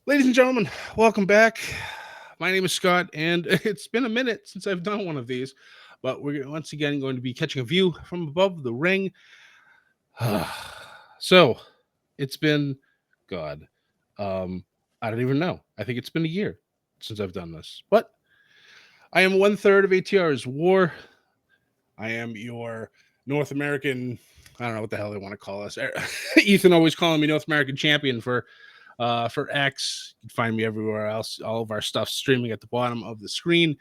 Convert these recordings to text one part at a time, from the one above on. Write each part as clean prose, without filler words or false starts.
Ladies and gentlemen, welcome back. My name is Scott, and it's been a minute since I've done one of these, but we're once again going to be catching a view from above the ring. So, it's been, God, um, I don't even know. I think it's been a year since I've done this, but I am one third of ATR's War. I am your North American. I don't know what the hell they want to call us. Ethan always calling me North American champion for X. You can find me everywhere else. All of our stuff streaming at the bottom of the screen.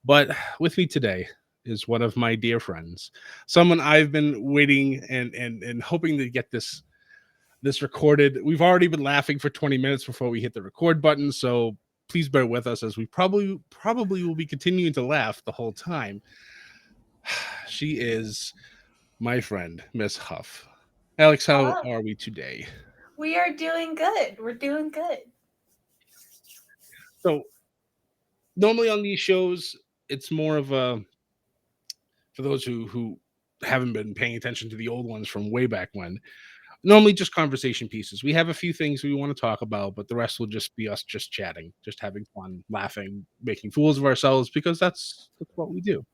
But with me today is one of my dear friends, someone I've been waiting and hoping to get this recorded. We've already been laughing for 20 minutes before we hit the record button, so please bear with us as we probably will be continuing to laugh the whole time. She is my friend, Miss Huff. Alex, how Hello. are we today? We are doing good. We're doing good. So normally on these shows, it's more of a for those who haven't been paying attention to the old ones from way back when. Normally just conversation pieces. We have a few things we want to talk about, but the rest will just be us just chatting, just having fun, laughing, making fools of ourselves because that's what we do.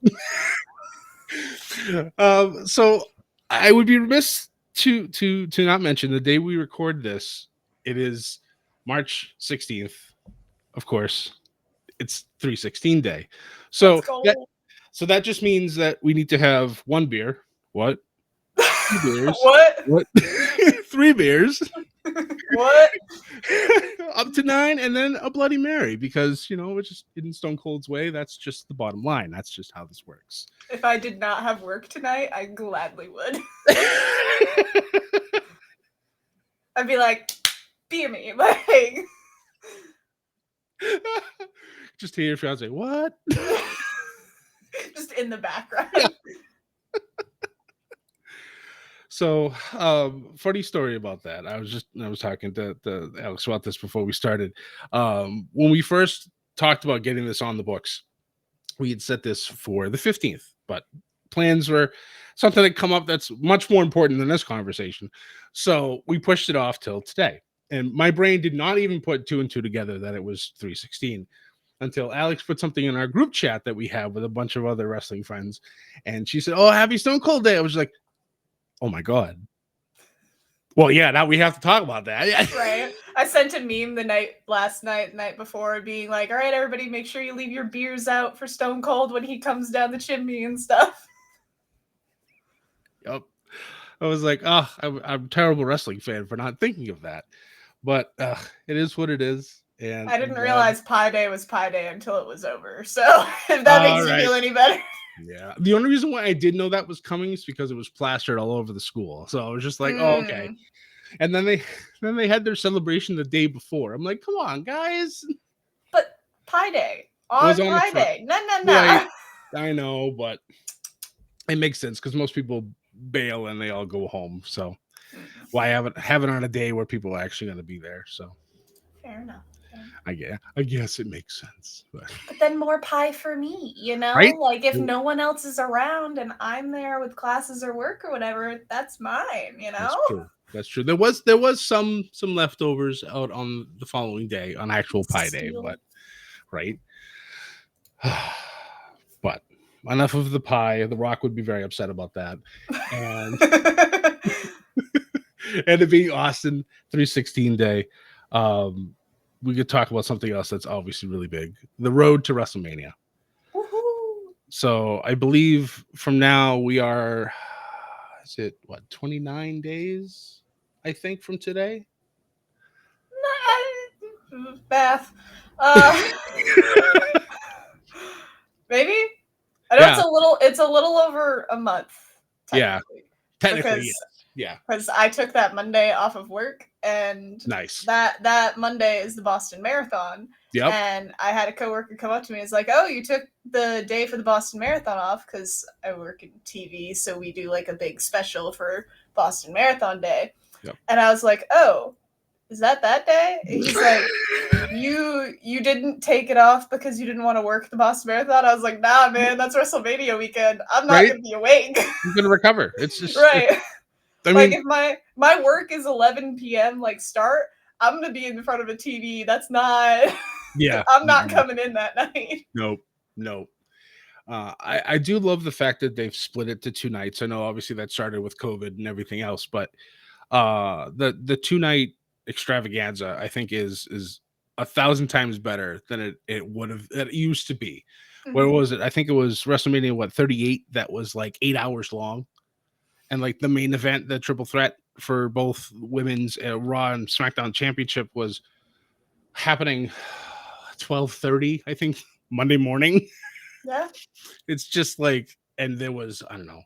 So I would be remiss to not mention the day we record this. It is March 16th, of course. It's 316 day. Let's So that go. so that just means that we need to have one beer. What? Two beers. What? What? Three beers. What? Up to nine, and then a Bloody Mary because it's just in Stone Cold's way. That's just the bottom line. That's just how this works. If I did not have work tonight, I gladly would. I'd be like, beer me, like, Just hear your fiance. What? just in the background. So, funny story about that. I was talking to Alex about this before we started. When we first talked about getting this on the books, we had set this for the 15th, but plans were something that come up that's much more important than this conversation. So we pushed it off till today. And my brain did not even put two and two together that it was 316 until Alex put something in our group chat that we have with a bunch of other wrestling friends. And she said, "Oh, happy Stone Cold Day." I was like, "Oh my God." Well, yeah, now we have to talk about that. Right. I sent a meme last night, the night before, being like, all right, everybody, make sure you leave your beers out for Stone Cold when he comes down the chimney and stuff. Yep. I was like, oh, I'm a terrible wrestling fan for not thinking of that. But it is what it is. And I I'm didn't glad. realize Pi Day was Pi Day until it was over. So if that All makes you right. feel any better. Yeah. The only reason why I did know that was coming is because it was plastered all over the school. So I was just like, oh, okay. Mm. And then they had their celebration the day before. I'm like, come on, guys. It But Pi Day was on on a Pi Friday. Day. No, no, Right. no. I know, but it makes sense because most people bail and they all go home. So why have it on a day where people are actually going to be there? So Fair enough. I guess it makes sense. But then more pie for me, you know? Right? Like if no one else is around and I'm there with classes or work or whatever, that's mine, you know? That's true. That's true. There was some leftovers out on the following day on actual Pie Day, Steal. but right. But enough of the pie. The Rock would be very upset about that, and and it being Austin 316 Day. Um, we could talk about something else that's obviously really big: the road to WrestleMania. Woohoo. So I believe from now we are. Is it what 29 days? I think from today. Bath. Uh, maybe? I know Yeah, it's a little over a month, yeah. technically. Technically, Because yes. Yeah. because I took that Monday off of work, and Nice. that Monday is the Boston Marathon. Yep. And I had a coworker come up to me and is like, "Oh, you took the day for the Boston Marathon off?" Because I work in TV, so we do like a big special for Boston Marathon Day. Yep. And I was like, "Oh, is that day?" And he's like, "You didn't take it off because you didn't want to work the Boston Marathon?" I was like, "Nah, man, that's WrestleMania weekend. I'm not Right? gonna be awake." I'm gonna recover. It's just Right. I Like mean, if my work is 11 p.m. like start, I'm gonna be in front of a TV. That's not. Yeah. I'm not Mm-mm. coming in that night. Nope. Nope. I do love the fact that they've split it to 2 nights. I know obviously that started with COVID and everything else, but the 2 night extravaganza I think is 1,000 times better than it would have it used to be. Where Mhm. was it? I think it was WrestleMania 38 that was like 8 hours long, and like the main event, the triple threat for both women's Raw and SmackDown championship was happening 12:30, I think, Monday morning. Yeah. It's just like, and there was, I don't know,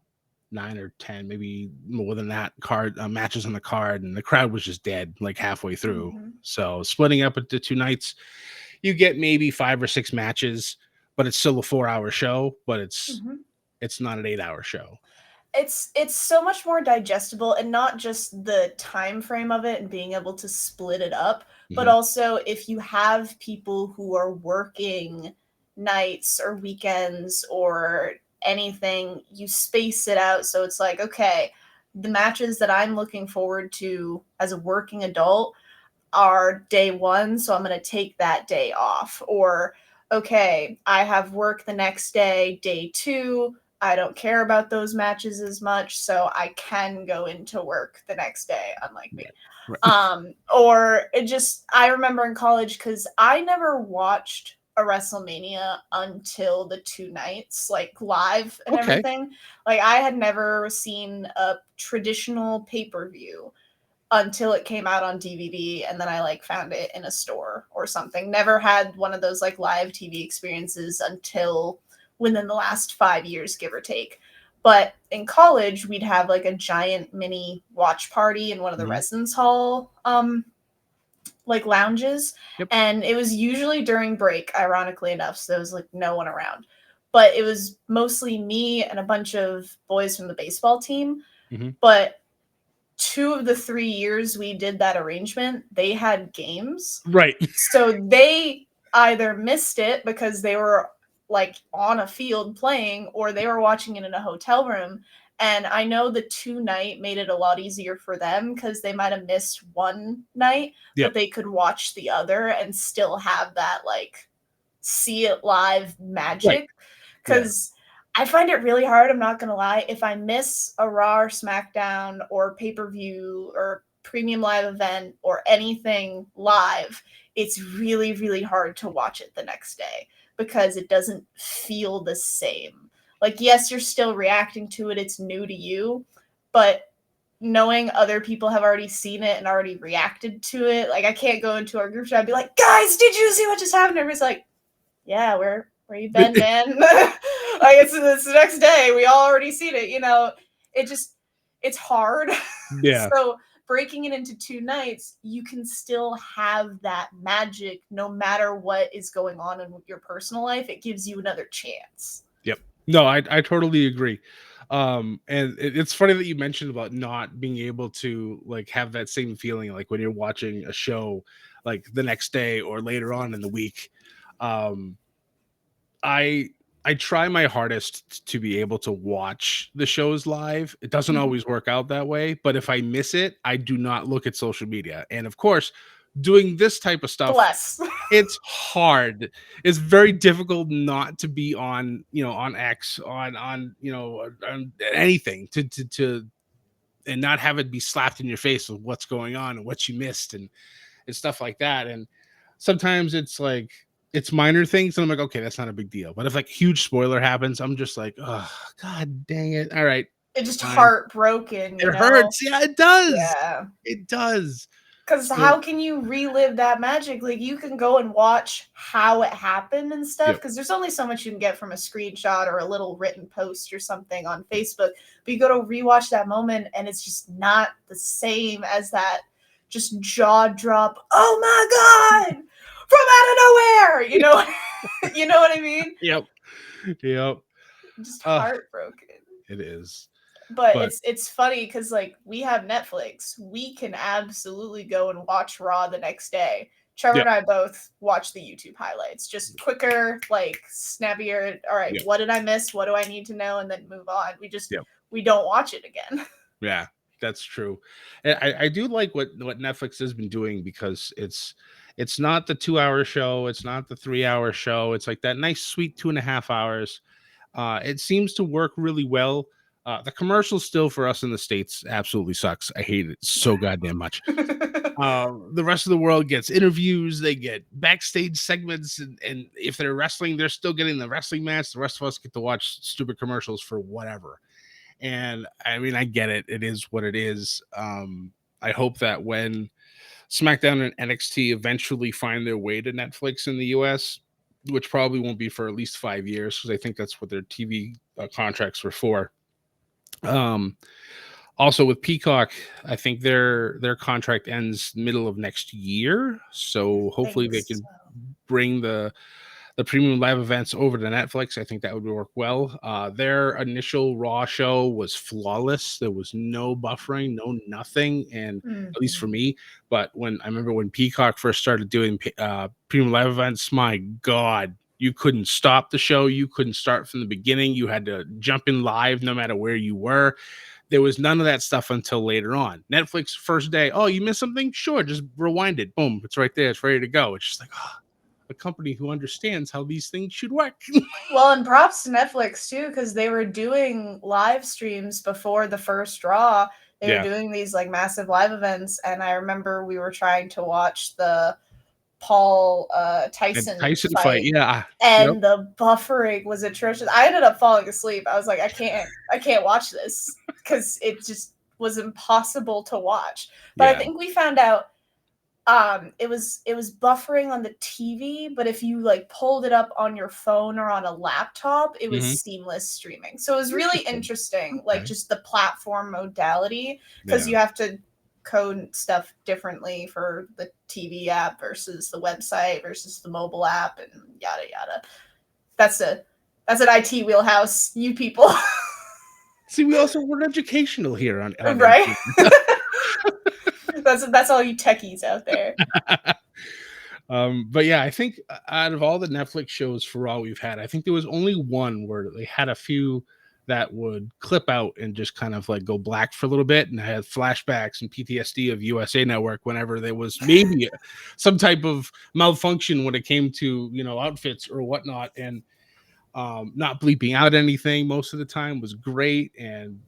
9 or 10, maybe more than that, card matches on the card, and the crowd was just dead like halfway through. Mhm. So splitting up into 2 nights, you get maybe 5 or 6 matches, but it's still a 4 hour show, but Mhm. it's not an 8 hour show. It's so much more digestible, and not just the time frame of it and being able to split it up, but Hmm. also if you have people who are working nights or weekends or anything, you space it out so it's like, okay, the matches that I'm looking forward to as a working adult are day one, so I'm going to take that day off. Or, okay, I have work the next day, day two. I don't care about those matches as much, so I can go into work the next day, unlike me. Right. Right. Or it just, I remember in college, because I never watched a WrestleMania until the 2 nights, like live and Okay. everything. Like, I had never seen a traditional pay per view until it came out on DVD, and then I like found it in a store or something. Never had one of those like live TV experiences until within the last 5 years, give or take. But in college, we'd have like a giant mini watch party in one of the Hmm. residence hall like lounges, Yep. and it was usually during break, ironically enough, so there was like no one around. But it was mostly me and a bunch of boys from the baseball team. Hmm. But 2 of the 3 years we did that arrangement, they had games. Right. So they either missed it because they were like on a field playing, or they were watching it in a hotel room. And I know the 2 night made it a lot easier for them because they might have missed one night, Yep. but they could watch the other and still have that like see it live Right. magic. Yeah. Because I find it really hard, I'm not gonna lie, if I miss a Raw or SmackDown or pay-per-view or premium live event or anything live, it's really, really hard to watch it the next day because it doesn't feel the same. Like, yes, you're still reacting to it, it's new to you, but knowing other people have already seen it and already reacted to it, like I can't go into our group chat and be like, guys, did you see what just happened? Everybody's like, yeah, where you been, man? Like it's the next day. We all already seen it. It just it's hard. Yeah. So breaking it into 2 nights, you can still have that magic no matter what is going on in your personal life. It gives you another chance. Yep. No, I totally agree. And it's funny that you mentioned about not being able to like have that same feeling like when you're watching a show like the next day or later on in the week. Um, I I try my hardest to be able to watch the shows live. It doesn't Mhm. always work out that way, but if I miss it, I do not look at social media. And of course, doing this type of stuff, Bless. it's hard. It's very difficult not to be on, on X, on, on anything to and not have it be slapped in your face with what's going on and what you missed and stuff like that. And sometimes it's like it's minor things, and I'm like, okay, that's not a big deal. But if like huge spoiler happens, I'm just like, oh god dang it. All right, It's just fine. heartbroken, It hurts. Yeah, it does. Yeah. It does. Because So how can you relive that magic? Like, you can go and watch how it happened and stuff, yep, because there's only so much you can get from a screenshot or a little written post or something on Facebook. But you go to rewatch that moment, and it's just not the same as that just jaw drop, oh my God, from out of nowhere. You know what I mean? yep, yep. Just Uh heartbroken. it is. But But it's funny because like we have Netflix, we can absolutely go and watch Raw the next day. Trevor yep, and I both watch the YouTube highlights, just quicker, like snappier. All right, yep, what did I miss? What do I need to know? And then move on. yep. We don't watch it again. Yeah. That's true. And I do like what Netflix has been doing, because it's not the 2 hour show, it's not the 3 hour show. It's like that nice sweet 2.5 hours. It seems to work really well. The commercial still for us in the States absolutely sucks. I hate it so goddamn much. The rest of the world gets interviews, they get backstage segments, and if they're wrestling, they're still getting the wrestling match. The rest of us get to watch stupid commercials for whatever. And I mean, I get it. It is what it is. I hope that when SmackDown and NXT eventually find their way to Netflix in the US, which probably won't be for at least 5 years, because I think that's what their TV contracts were for. Um, Also with Peacock, I think their contract ends middle of next year, so hopefully Think they so. can bring the premium live events over to Netflix. I think that would work well. Their initial Raw show was flawless. There was no buffering, no nothing, and at least for Mhm. me. But I remember when Peacock first started doing premium live events, my God, you couldn't stop the show. You couldn't start from the beginning. You had to jump in live no matter where you were. There was none of that stuff until later on. Netflix first day, oh, you missed something? Sure, just rewind it. Boom, it's right there. It's ready to go. It's just like, oh, a company who understands how these things should work. Well, and props to Netflix too, because they were doing live streams before the first Raw. They were Yeah, doing these like massive live events, and I remember we were trying to watch the Paul and Tyson Tyson fight. fight, Yeah, yep, and the buffering was atrocious. I ended up falling asleep. I was like, I can't watch this because it just was impossible to watch. But I yeah. think we found out it was buffering on the TV, but if you like pulled it up on your phone or on a laptop, it was Hmm. seamless streaming. So it was really Interesting. interesting, like Okay. just the platform modality, because Yeah. you have to code stuff differently for the TV app versus the website versus the mobile app and yada yada. That's a that's an IT wheelhouse, you people. See, we're educational here on Right? AT. That's all you techies out there. But yeah, I think out of all the Netflix shows for all we've had, I think there was only one where they had a few that would clip out and just kind of like go black for a little bit, and I had flashbacks and PTSD of USA Network whenever there was maybe some type of malfunction when it came to outfits or whatnot, and not bleeping out anything most of the time was great, and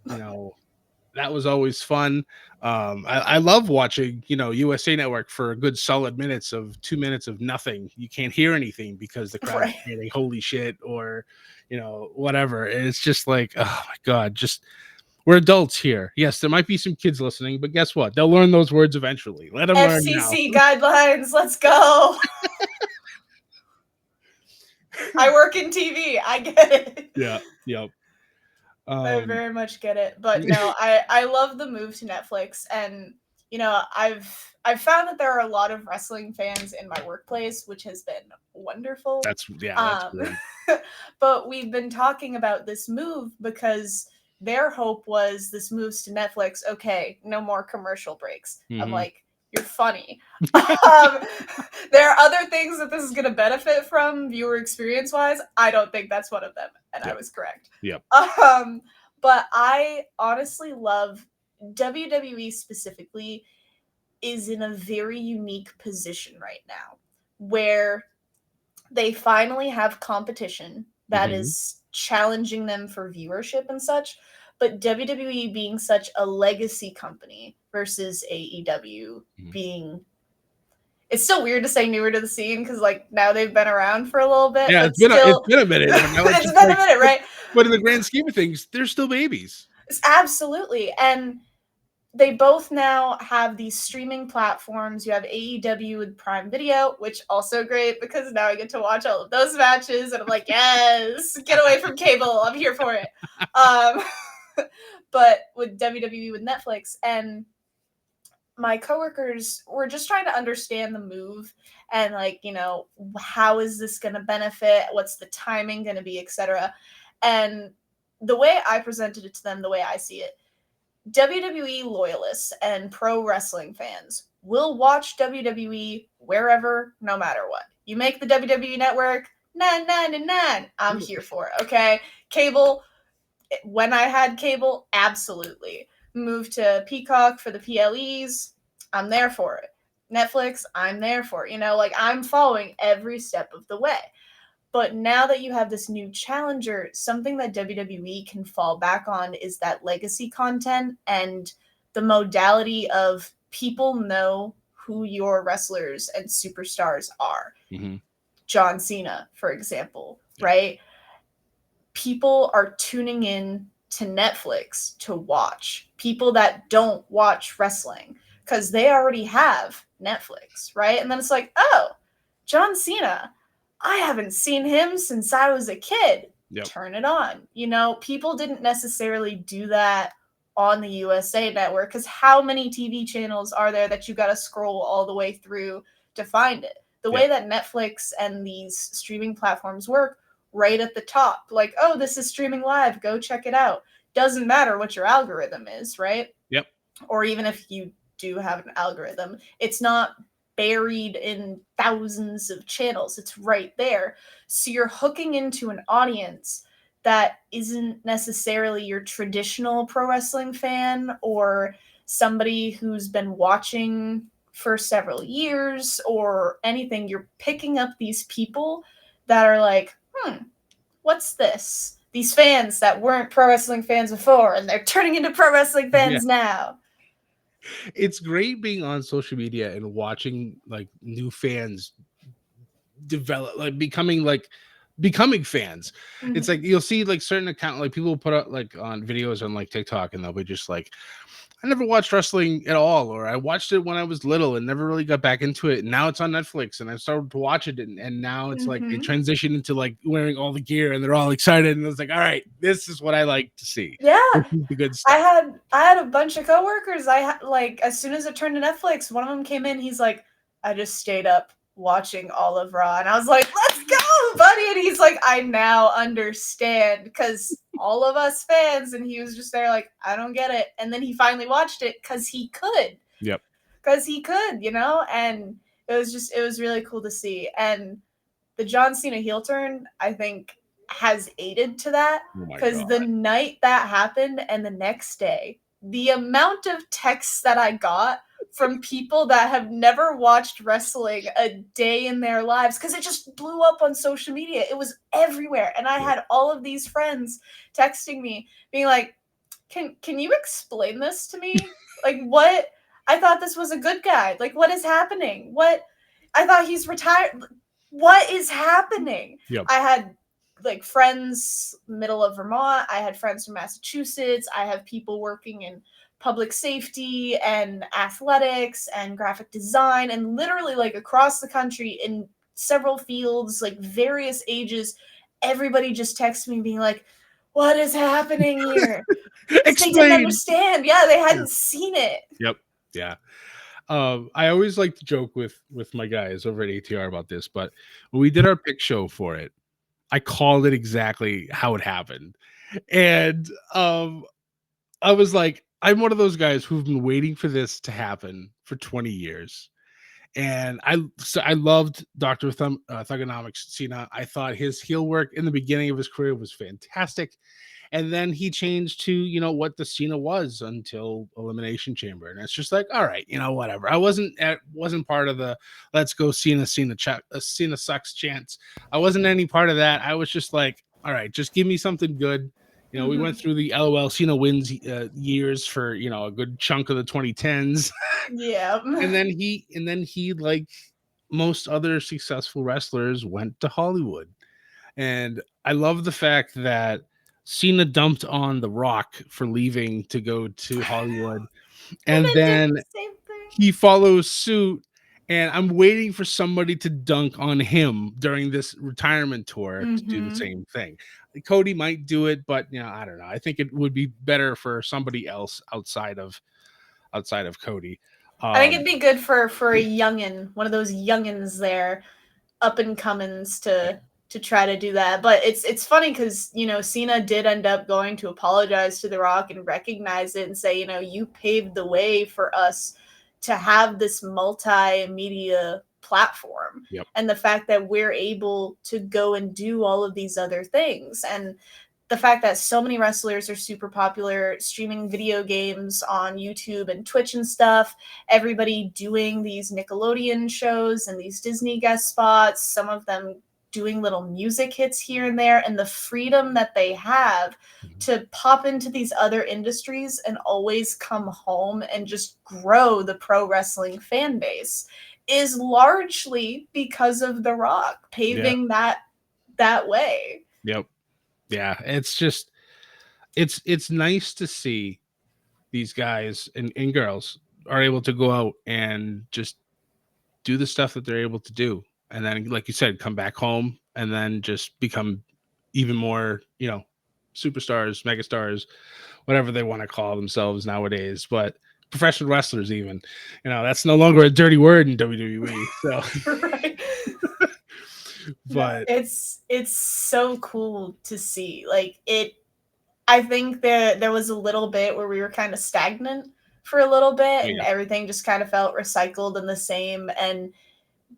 that was always fun. I love watching, USA Network for a good solid 2 minutes of nothing. You can't hear anything because the crowd's Right. chanting "Holy shit" or, whatever. And it's just like, oh my god, just we're adults here. Yes, there might be some kids listening, but guess what? They'll learn those words eventually. Let them learn now. FCC guidelines, let's go. I work in TV. I get it. Yeah, yep. I Um, very much get it. But no, I love the move to Netflix, and I've found that there are a lot of wrestling fans in my workplace, which has been wonderful. that's Um great. but we've been talking about this move because their hope was this moves to Netflix. Okay, no more commercial breaks. I'm Hmm. like, you're funny. um, there are other things that this is going to benefit from viewer experience wise. I don't think that's one of them, and I Yep, was correct. yep. Um, but I honestly love WWE specifically is in a very unique position right now where they finally have competition that Hmm. is challenging them for viewership and such. But WWE being such a legacy company versus AEW Hmm. being, it's still weird to say newer to the scene because like now they've been around for a little bit, Yeah, but it's still been a minute, but now it's it's just been a like, minute, right? but in the grand scheme of things, they're still babies. It's absolutely. And they both now have these streaming platforms. You have AEW with Prime Video, which also great because now I get to watch all of those matches, and I'm like, yes, get away from cable. I'm here for it. Um, but with WWE with Netflix, and my coworkers were just trying to understand the move and like how is this going to benefit, what's the timing going to be, etc. And the way I presented it to them, the way I see it, WWE loyalists and pro wrestling fans will watch WWE wherever, no matter what. You make the WWE network, 999. I'm here for it. Okay. Cable, when I had cable, absolutely. Move to Peacock for the PLEs. I'm there for it. Netflix, I'm there for it. You know, like I'm following every step of the way. But now that you have this new challenger, something that WWE can fall back on is that legacy content and the modality of people know who your wrestlers and superstars are. Hmm. John Cena, for example, Yeah. right? People are tuning in to Netflix to watch. People that don't watch wrestling because they already have Netflix, right? And then it's like, oh, John Cena, I haven't seen him since I was a kid. Yep. Turn it on. You know, people didn't necessarily do that on the USA network because how many TV channels are there that you got to scroll all the way through to find it? The Yep. way that Netflix and these streaming platforms work, right at the top, like, oh, this is streaming live, go check it out. Doesn't matter what your algorithm is, right? Yep. Or even if you do have an algorithm, it's not buried in thousands of channels. It's right there. So you're hooking into an audience that isn't necessarily your traditional pro wrestling fan or somebody who's been watching for several years or anything. You're picking up these people that are like, what's this? These fans that weren't pro wrestling fans before and they're turning into pro wrestling Yeah. fans now. It's great being on social media and watching like new fans develop, becoming fans. It's like Mm-hmm. you'll see like certain account, like people put up like on videos on like TikTok, and they'll be just like, I never watched wrestling at all, or I watched it when I was little and never really got back into it. And now it's on Netflix, and I started to watch it, and now it's like they Mm-hmm. transition into like wearing all the gear, and they're all excited, and it's like, all right, this is what I like to see. Yeah, This is the good I stuff. had I had a bunch of coworkers. I had like as soon as it turned to Netflix, one of them came in. He's like, I just stayed up watching all of Raw, and I was like, let's go, buddy. And he's like, I now understand because all of us fans, and he was just there like, I don't get it. And then he finally watched it Yep. because he could, you know, and it was really cool to see. And the John Cena heel turn, I think, has aided to that Oh my because god. the night that happened and the next day, the amount of texts that I got from people that have never watched wrestling a day in their lives because it just blew up on social media. It was everywhere. And I Yeah. had all of these friends texting me being like, can you explain this to me? Like what I thought this was a good guy. Like what is happening? What I thought he's retired. What is happening? Yep. I had like friends middle of Vermont. I had friends from Massachusetts. I have people working in public safety and athletics and graphic design and literally like across the country in several fields, like various ages. Everybody just texted me being like, what is happening here? Because they didn't Explain. understand. Yeah, they Yeah. hadn't seen it. Yep. Yeah. I always like to joke with my guys over at ATR about this, but when we did our pick show for it, I called it exactly how it happened. And I was like, I'm one of those guys who've been waiting for this to happen for 20 years. And I loved Thugonomics Cena. I thought his heel work in the beginning of his career was fantastic. And then he changed to, what the Cena was until Elimination Chamber. And it's just like, all right, whatever. I wasn't part of the let's go Cena sucks chance. I wasn't any part of that. I was just like, all right, just give me something good. We went Mhm. through the LOL Cena wins years for, a good chunk of the 2010s. Yeah. and then he like most other successful wrestlers went to Hollywood. And I love the fact that Cena dumped on The Rock for leaving to go to Hollywood, And and then did then the same thing. he follows suit. And I'm waiting for somebody to dunk on him during this retirement tour to do the Mm-hmm. same thing. Cody might do it, but I don't know. I think it would be better for somebody else outside of Cody. I think Um, it'd be good for a youngin, one of those youngins there, up and comings yeah, to try to do that. But it's funny because Cena did end up going to apologize to The Rock and recognize it and say, you paved the way for us to have this multimedia platform yep, and the fact that we're able to go and do all of these other things. And the fact that so many wrestlers are super popular, streaming video games on YouTube and Twitch and stuff, everybody doing these Nickelodeon shows and these Disney guest spots, some of them doing little music hits here and there, and the freedom that they have to pop into these other industries and always come home and just grow the pro wrestling fan base is largely because of The Rock Yeah. paving that way. Yep. Yeah. It's just it's nice to see these guys and girls are able to go out and just do the stuff that they're able to do. And then, like you said, come back home and then just become even more, superstars, megastars, whatever they want to call themselves nowadays. But professional wrestlers, even, that's no longer a dirty word in WWE. So, Right. but It's so cool to see. Like it I think there was a little bit where we were kind of stagnant for a little bit and yeah, everything just kind of felt recycled and the same, and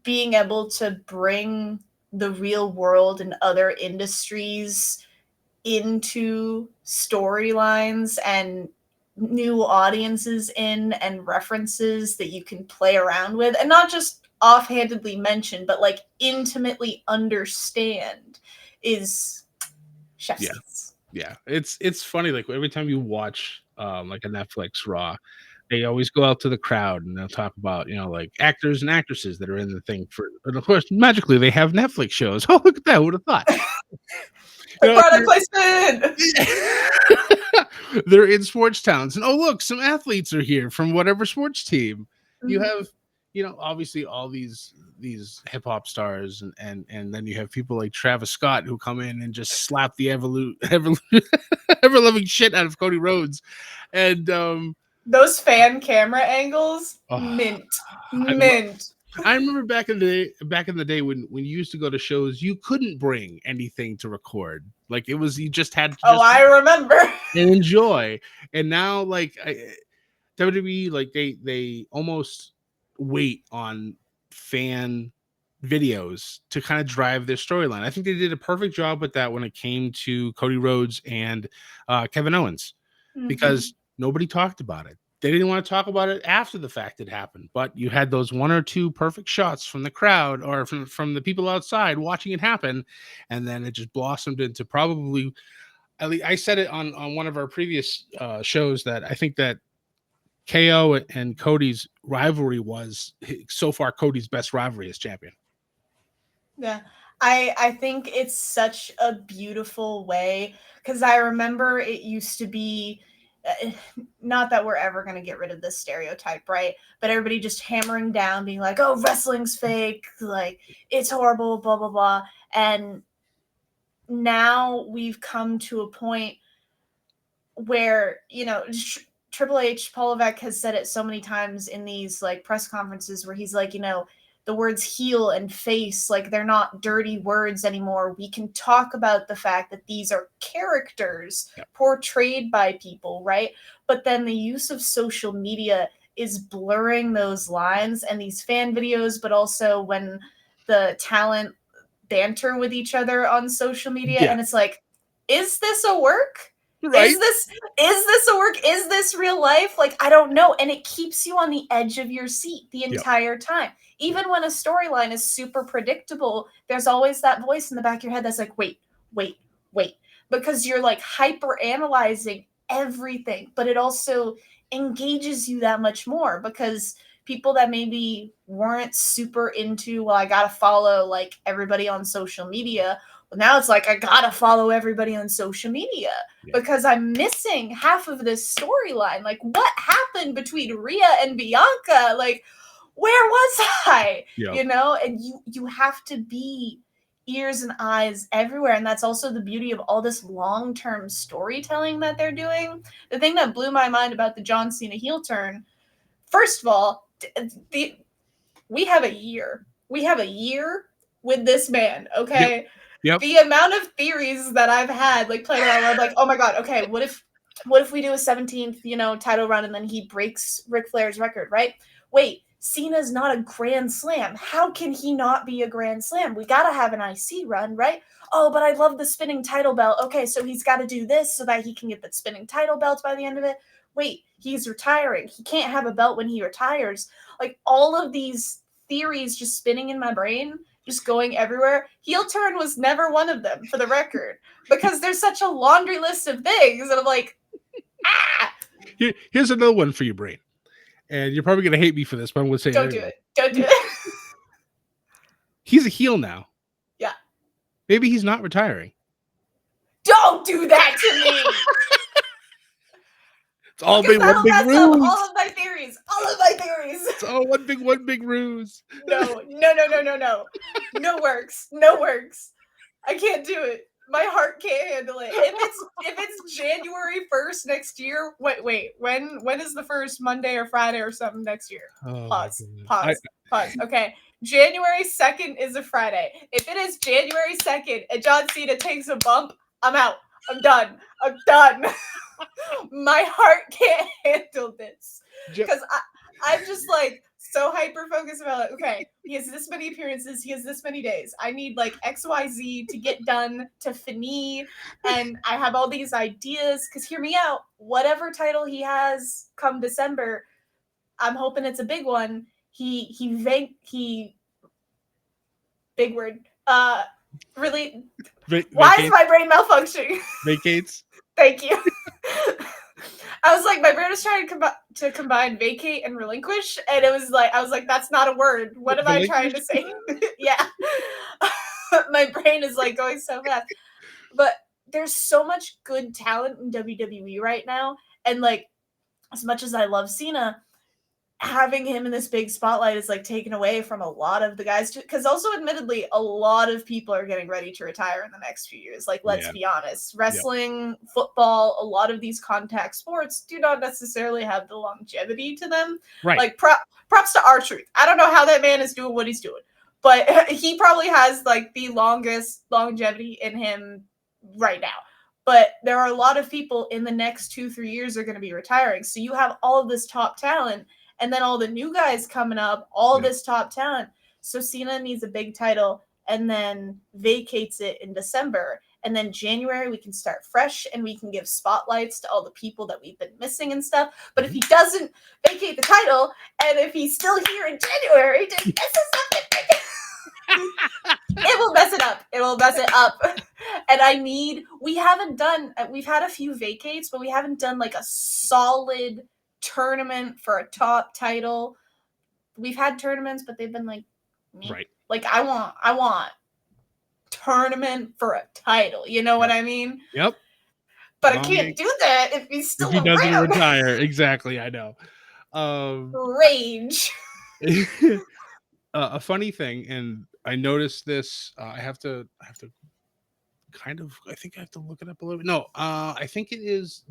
being able to bring the real world and other industries into storylines and new audiences in and references that you can play around with and not just offhandedly mention but like intimately understand is chef's yeah, kiss. yeah. It's funny. Like every time you watch like a Netflix Raw, they always go out to the crowd and they'll talk about, like actors and actresses that are in the thing for, and of course, magically they have Netflix shows. Oh, look at that! Who would have thought? You Like know, product placement. they're in sports towns, and oh look, some athletes are here from whatever sports team. You Mhm. have, obviously all these hip hop stars, and then you have people like Travis Scott who come in and just slap the ever loving shit out of Cody Rhodes, and Those fan camera angles, oh, mint, I love. mint. I remember back in the day when you used to go to shows, you couldn't bring anything to record. Like it was, you just had to Oh, just I remember. and enjoy. And now, like WWE, like they almost wait on fan videos to kind of drive their storyline. I think they did a perfect job with that when it came to Cody Rhodes and Kevin Owens, Mhm. because nobody talked about it. They didn't want to talk about it after the fact it happened, but you had those one or two perfect shots from the crowd or from the people outside watching it happen, and then it just blossomed into probably, at least I said it on one of our previous shows, that I think that KO and Cody's rivalry was so far Cody's best rivalry as champion. Yeah. I think it's such a beautiful way because I remember it used to be uh, not that we're ever going to get rid of this stereotype, right? But everybody just hammering down being like, "Oh, wrestling's fake, like it's horrible, blah blah blah." And now we've come to a point where Triple H, Paul Levesque has said it so many times in these like press conferences where he's like, the words heel and face, like they're not dirty words anymore. We can talk about the fact that these are characters Yep. portrayed by people, right? But then the use of social media is blurring those lines and these fan videos, but also when the talent banter with each other on social media, Yeah. and it's like, is this a work? Right. Is this a work? Is this real life? Like, I don't know. And it keeps you on the edge of your seat the Yep. entire time. Even when a storyline is super predictable, there's always that voice in the back of your head that's like, wait, wait, wait. Because you're like hyper analyzing everything, but it also engages you that much more because people that maybe weren't super into, well, I gotta follow like everybody on social media. Well, now it's like I gotta follow everybody on social media Yeah. because I'm missing half of this storyline. Like, what happened between Rhea and Bianca? Like, where was I? Yep. And you have to be ears and eyes everywhere, and that's also the beauty of all this long-term storytelling that they're doing. The thing that blew my mind about the John Cena heel turn, first of all, we have a year. We have a year with this man, Yep. okay? Yep. The amount of theories that I've had, like playing around, where I'm like, oh my god, okay, what if we do a 17th, title run and then he breaks Ric Flair's record, right? Wait, Cena's not a Grand Slam. How can he not be a Grand Slam? We gotta have an IC run, right? Oh, but I love the spinning title belt. Okay, so he's got to do this so that he can get that spinning title belt by the end of it. Wait, he's retiring. He can't have a belt when he retires. Like, all of these theories just spinning in my brain, just going everywhere. Heel turn was never one of them, for the record, because there's such a laundry list of things. And I'm like, ah! Here's another one for you, Brain. And you're probably going to hate me for this, but I'm going to say Don't it do anyway. it. Don't do it. He's a heel now. Yeah. Maybe he's not retiring. Don't do that to me. It's all because big one that'll big mess up ruse. all of my theories. All of my theories. It's all one big ruse. No. No works. No works. I can't do it. My heart can't handle it. If it's January 1st next year, wait. When is the first Monday or Friday or something next year? Oh, Pause. Okay. January 2nd is a Friday. If it is January 2nd and John Cena takes a bump, I'm out. I'm done. My heart can't handle this. Because I'm just like so hyper focused about it. Okay, he has this many appearances, he has this many days. I need like XYZ to get done to finish, and I have all these ideas. Because hear me out, whatever title he has come December, I'm hoping it's a big one. He big word. Really. Why is my brain malfunctioning? Vacates. Thank you. I was like, my brain was trying to combine vacate and relinquish, and I was like, that's not a word. What am I trying to say? Yeah. My brain is like going so fast. But there's so much good talent in WWE right now, and like, as much as I love Cena, having him in this big spotlight is like taken away from a lot of the guys, because also admittedly a lot of people are getting ready to retire in the next few years. Like, let's be honest, wrestling, football, a lot of these contact sports do not necessarily have the longevity to them. Right. Like, props to R-Truth. I don't know how that man is doing what he's doing, but he probably has like the longest longevity in him right now. But there are a lot of people in the next 2-3 years are going to be retiring. So you have all of this top talent, and then all the new guys coming up, all this top talent. So Cena needs a big title and then vacates it in December. And then January, we can start fresh and we can give spotlights to all the people that we've been missing and stuff. But if he doesn't vacate the title, and if he's still here in January, it will mess it up. It will mess it up. And we've had a few vacates, but we haven't done like a solid tournament for a top title. We've had tournaments, but they've been like, right. Like, I want tournament for a title. You know what I mean? Yep. But I can't do that if he's still if he doesn't retire. Exactly, I know. Rage. A funny thing, and I noticed this. I have to kind of. I think I have to look it up a little bit. No, I think it is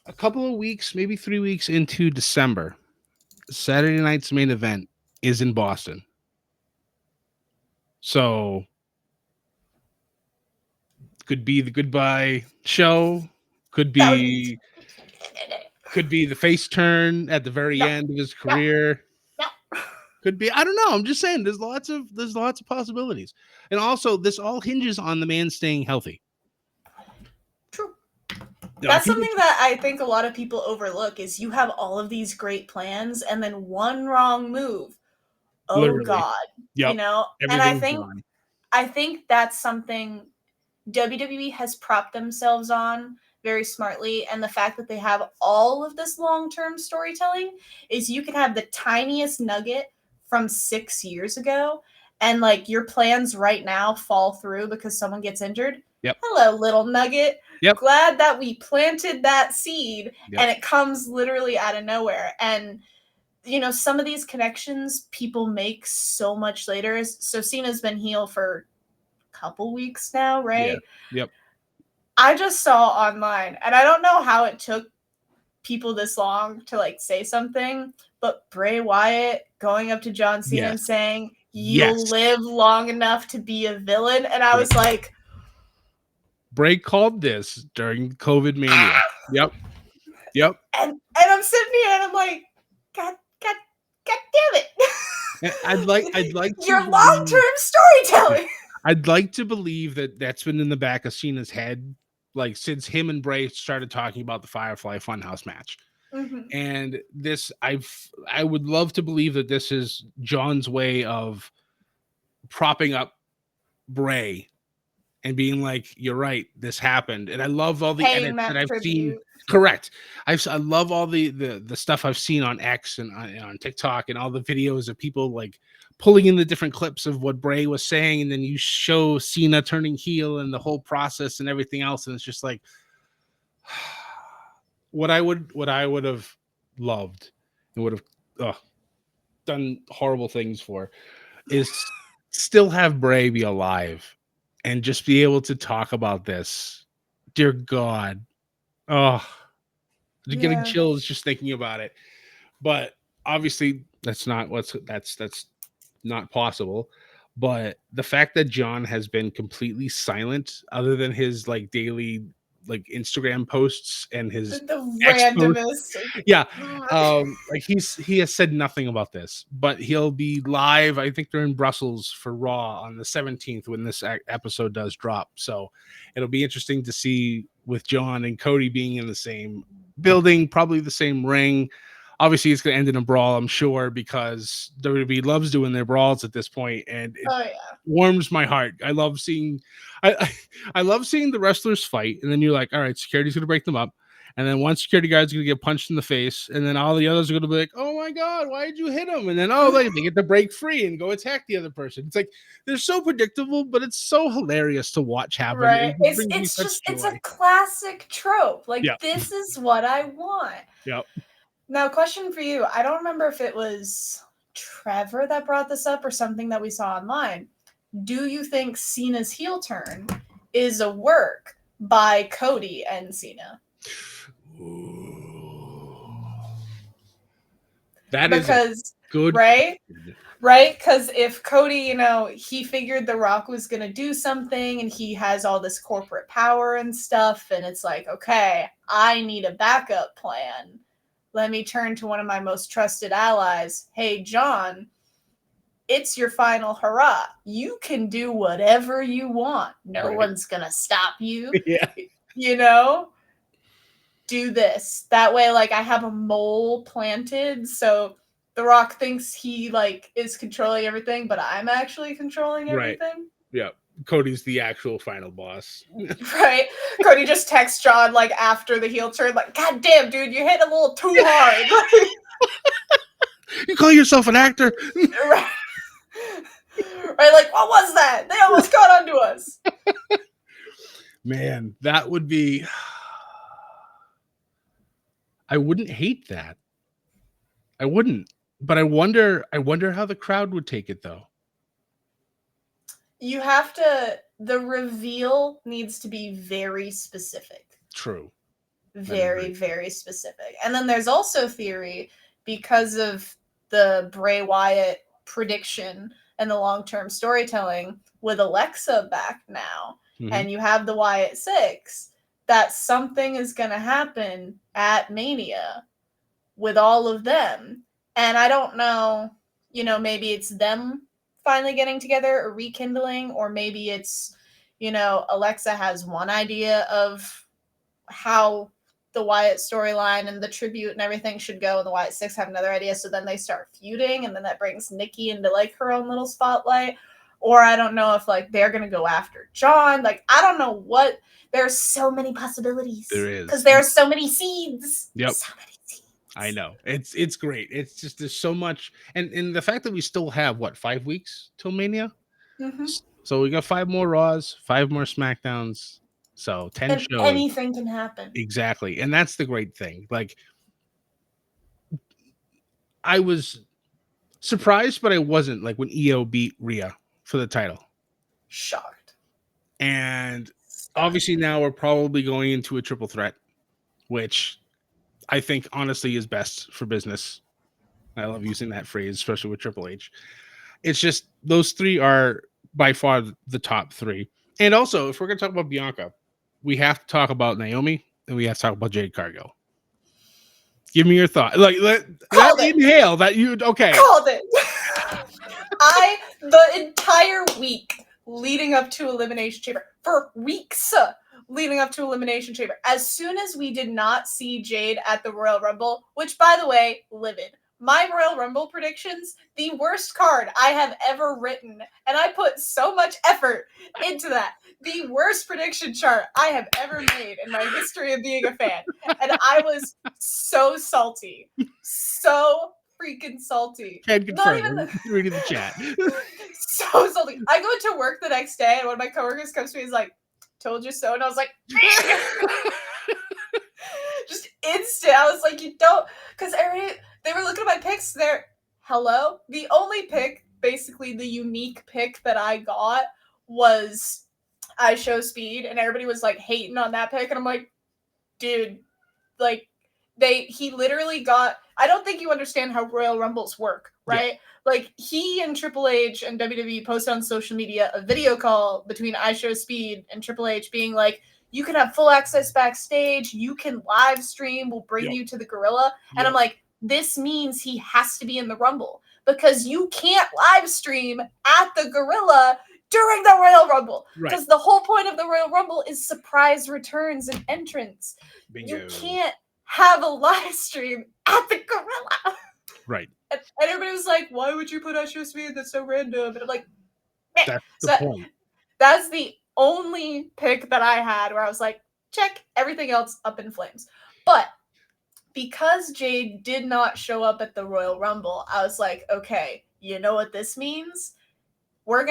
a couple of weeks, maybe 3 weeks into December. Saturday night's main event is in Boston. So could be the goodbye show, could be the face turn at the very end of his career. No. Could be, I don't know. I'm just saying there's lots of possibilities. And also this all hinges on the man staying healthy. True. That's something that I think a lot of people overlook, is you have all of these great plans and then one wrong move. Oh, literally. God. Yep. You know? And I think that's something WWE has propped themselves on very smartly. And the fact that they have all of this long-term storytelling is you can have the tiniest nugget from 6 years ago, and like your plans right now fall through because someone gets injured. Yep. Hello, little nugget. Yep. Glad that we planted that seed, and it comes literally out of nowhere. And you know, some of these connections people make so much later. So Cena's been heel for a couple weeks now, right? Yeah. Yep. I just saw online, and I don't know how it took people this long to like say something, but Bray Wyatt going up to John Cena and saying, "You'll live long enough to be a villain," and I was like, Bray called this during COVID mania. Yep. And I'm sitting here and I'm like, God, God, God damn I'd like it! to Your believe, long-term storytelling. I'd like to believe that that's been in the back of Cena's head, like since him and Bray started talking about the Firefly Funhouse match. Mhm. And this, I would love to believe that this is John's way of propping up Bray and being like, "You're right, this happened." And I love all the Paying edits that that I've seen. tribute. Correct. I love all the stuff I've seen on X and on TikTok and all the videos of people like pulling in the different clips of what Bray was saying, and then you show Cena turning heel and the whole process and everything else, and it's just like what I would have loved and would have done horrible things for is still have Bray be alive and just be able to talk about this. Dear God. Oh, you're getting Yeah. chills just thinking about it. But obviously that's not possible. But the fact that John has been completely silent other than his like daily like Instagram posts and his The X posts, randomest. yeah, like he has said nothing about this, but he'll be live. I think they're in Brussels for Raw on the 17th when this episode does drop. So it'll be interesting to see with John and Cody being in the same building, probably the same ring. Obviously, it's going to end in a brawl, I'm sure, because WWE loves doing their brawls at this point, and it Oh yeah. warms my heart. I love seeing, I love seeing the wrestlers fight, and then you're like, all right, security's going to break them up. And then one security guard's going to get punched in the face. And then all the others are going to be like, oh my God, why did you hit him? And then, oh, they get to break free and go attack the other person. It's like, they're so predictable, but it's so hilarious to watch happen. Right. It just brings me It's such just it's a joy. classic trope. Like Yeah. this is what I want. Yeah. Now, question for you. I don't remember if it was Trevor that brought this up or something that we saw online. Do you think Cena's heel turn is a work by Cody and Cena? That is a Because good right? question. Right? Because if Cody, he figured The Rock was going to do something and he has all this corporate power and stuff, and it's like, okay, I need a backup plan. Let me turn to one of my most trusted allies. Hey, John, it's your final hurrah. You can do whatever you want. No Right. one's going to stop you. Yeah. You know? Do this. That way, like, I have a mole planted, so The Rock thinks he, like, is controlling everything, but I'm actually controlling Right. everything. Yeah. Cody's the actual final boss. Right? Cody just texts John, like, after the heel turn, like, God damn, dude, you hit a little too hard. You call yourself an actor? Right? Right? Like, what was that? They almost caught onto us. Man, that would be. I wouldn't hate that. I wouldn't. But I wonder how the crowd would take it though. You have to, the reveal needs to be very specific. True. Very, very specific. And then there's also theory because of the Bray Wyatt prediction and the long-term storytelling with Alexa back now, and you have the Wyatt Six, that something is going to happen at Mania with all of them. And I don't know, maybe it's them finally getting together or rekindling, or maybe it's, Alexa has one idea of how the Wyatt storyline and the tribute and everything should go, and the Wyatt Six have another idea, so then they start feuding, and then that brings Nikki into like her own little spotlight. Or I don't know if like they're gonna go after John. Like I don't know what. There's so many possibilities. There is, because there are so many seeds. Yep. So many seeds. I know. It's great. It's just there's so much, and the fact that we still have what 5 weeks till Mania. Mm-hmm. So we got 5 more Raws, 5 more SmackDowns. So 10 And shows. anything can happen. Exactly. And that's the great thing. Like I was surprised, but I wasn't like when EO beat Rhea for the title. Shocked. And obviously now we're probably going into a triple threat, which I think honestly is best for business. I love using that phrase, especially with Triple H. It's just those 3 are by far the top 3. And also, if we're going to talk about Bianca, we have to talk about Naomi and we have to talk about Jade Cargill. Give me your thought. Like that Called it. inhale that you okay. Called it. The entire week leading up to Elimination Chamber, for weeks leading up to Elimination Chamber, as soon as we did not see Jade at the Royal Rumble, which, by the way, livid. My Royal Rumble predictions, the worst card I have ever written, and I put so much effort into that. The worst prediction chart I have ever made in my history of being a fan. And I was so salty. So freaking salty. Can Not confirm. even Reading the chat. so salty. I go to work the next day, and one of my coworkers comes to me and is like, "Told you so," and I was like, just instant. I was like, "You don't," because they were looking at my picks. Hello. The only pick, basically the unique pick that I got was I Show Speed, and everybody was like hating on that pick, and I'm like, dude, like he literally got. I don't think you understand how Royal Rumbles work, right? Yeah. Like, he and Triple H and WWE posted on social media a video call between I Show Speed and Triple H being like, you can have full access backstage, you can live stream, we'll bring you to the Gorilla. And I'm like, this means he has to be in the Rumble, because you can't live stream at the Gorilla during the Royal Rumble. Because the whole point of the Royal Rumble is surprise returns and entrants. Bingo. You can't have a live stream at the Gorilla. Right. And everybody was like, why would you put I Show Speed? That's so random. And I'm like, man. That's the point. That's the only pick that I had where I was like, check, everything else up in flames. But because Jade did not show up at the Royal Rumble, I was like, okay, you know what this means? So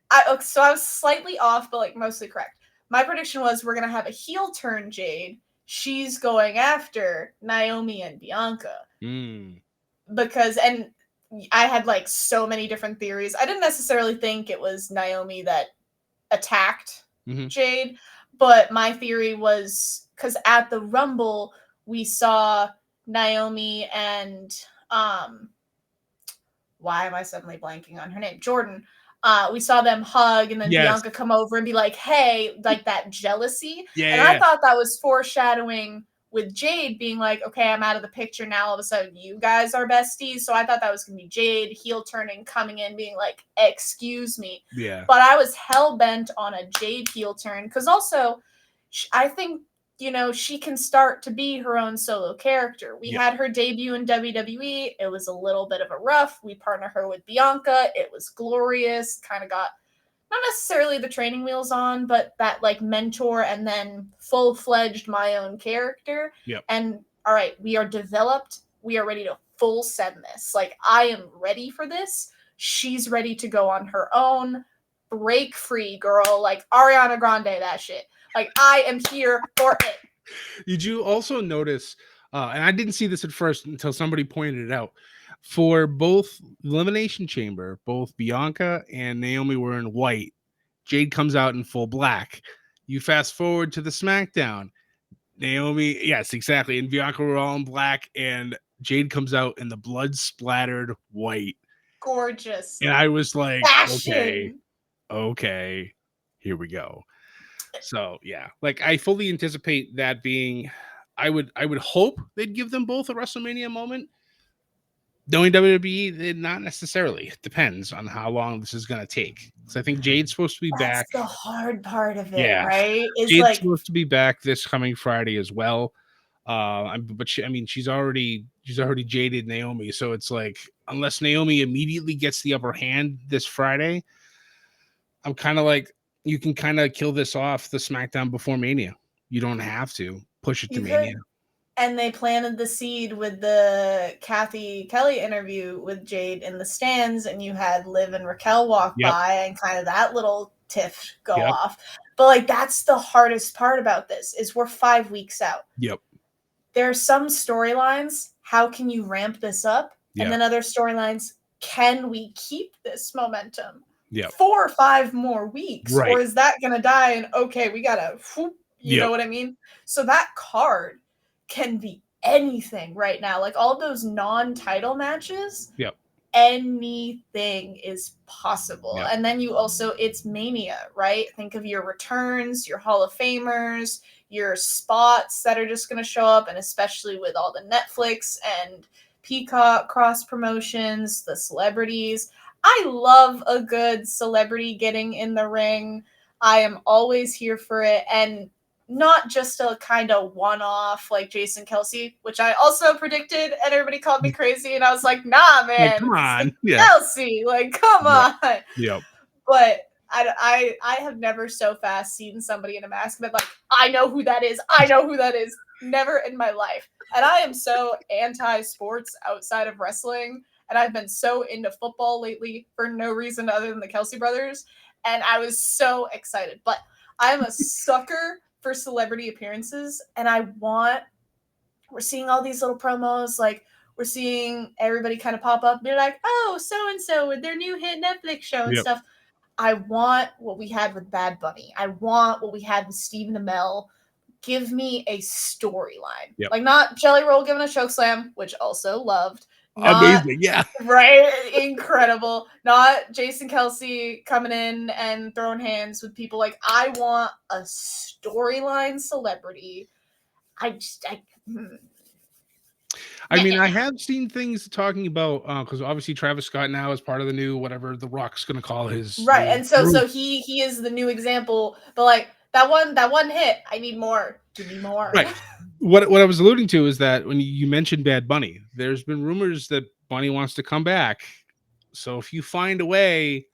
I was slightly off, but like mostly correct. My prediction was we're going to have a heel turn Jade. She's going after Naomi and Bianca. Because, and I had like so many different theories. I didn't necessarily think it was Naomi that attacked Jade, but my theory was because at the Rumble we saw Naomi and why am I suddenly blanking on her name? Jordan. We saw them hug, and then Bianca come over and be like, hey, like that jealousy. I thought that was foreshadowing with Jade being like, okay, I'm out of the picture now. All of a sudden, you guys are besties. So I thought that was going to be Jade heel turning, coming in, being like, excuse me. Yeah. But I was hell-bent on a Jade heel turn. Because also, I think, you know, she can start to be her own solo character. We had her debut in WWE. It was a little bit of a rough. We partner her with Bianca. It was glorious. Kind of got not necessarily the training wheels on, but that like mentor and then full-fledged my own character. And all right, we are developed. We are ready to full send this. Like, I am ready for this. She's ready to go on her own. Break free, girl. Like Ariana Grande, that shit. Like, I am here for it. Did you also notice, and I didn't see this at first until somebody pointed it out, for both Elimination Chamber, both Bianca and Naomi were in white. Jade comes out in full black. You fast forward to the SmackDown. Naomi, yes, exactly. And Bianca were all in black, and Jade comes out in the blood-splattered white. Gorgeous. And I was like, fashion. Okay, here we go. So yeah, like I fully anticipate that being. I would hope they'd give them both a WrestleMania moment. Knowing WWE, not necessarily. It depends on how long this is going to take. Because I think Jade's supposed to be back. That's the hard part of it, right? Is Jade's like supposed to be back this coming Friday as well. But she's already jaded Naomi, so it's like unless Naomi immediately gets the upper hand this Friday, I'm kind of like, you can kind of kill this off the SmackDown before Mania. You don't have to push it to Mania. And they planted the seed with the Kathy Kelly interview with Jade in the stands, and you had Liv and Raquel walk by, and kind of that little tiff go off. But like, that's the hardest part about this is we're 5 weeks out. There are some storylines. How can you ramp this up? And then other storylines. Can we keep this momentum? 4 or 5 more weeks, or is that going to die? And okay, we gotta, you know what I mean? So that card can be anything right now. Like all of those non-title matches anything is possible. Yeah. And then you also, it's Mania, right? Think of your returns, your Hall of Famers, your spots that are just going to show up, and especially with all the Netflix and Peacock cross promotions, the celebrities. I love a good celebrity getting in the ring. I am always here for it. And not just a kind of one-off like Jason Kelsey, which I also predicted, and everybody called me crazy, and I was like, "Nah, Like, man, come it's on. Yeah. Kelsey, like, come Yep. on." Yep. But I have never so fast seen somebody in a mask and been like, "I know who that is. I know who that is." Never in my life. And I am so anti-sports outside of wrestling, and I've been so into football lately for no reason other than the Kelsey brothers, and I was so excited. But I'm a sucker for celebrity appearances, and we're seeing all these little promos, like we're seeing everybody kind of pop up and be like, "Oh, so and so with their new hit Netflix show and Yep. stuff." I want what we had with Bad Bunny. I want what we had with Stephen Amell. Give me a storyline. Yep. Like, not Jelly Roll giving a choke slam, which also loved. Not Amazing. Yeah. right, incredible. Not Jason Kelsey coming in and throwing hands with people. Like, I want a storyline celebrity. I mean, I have seen things talking about because obviously Travis Scott now is part of the new whatever The Rock's going to call his Right, new and so group. he is the new example, but like that one hit, I need more. Give me more. Right. What I was alluding to is that when you mentioned Bad Bunny, there's been rumors that Bunny wants to come back. So if you find a way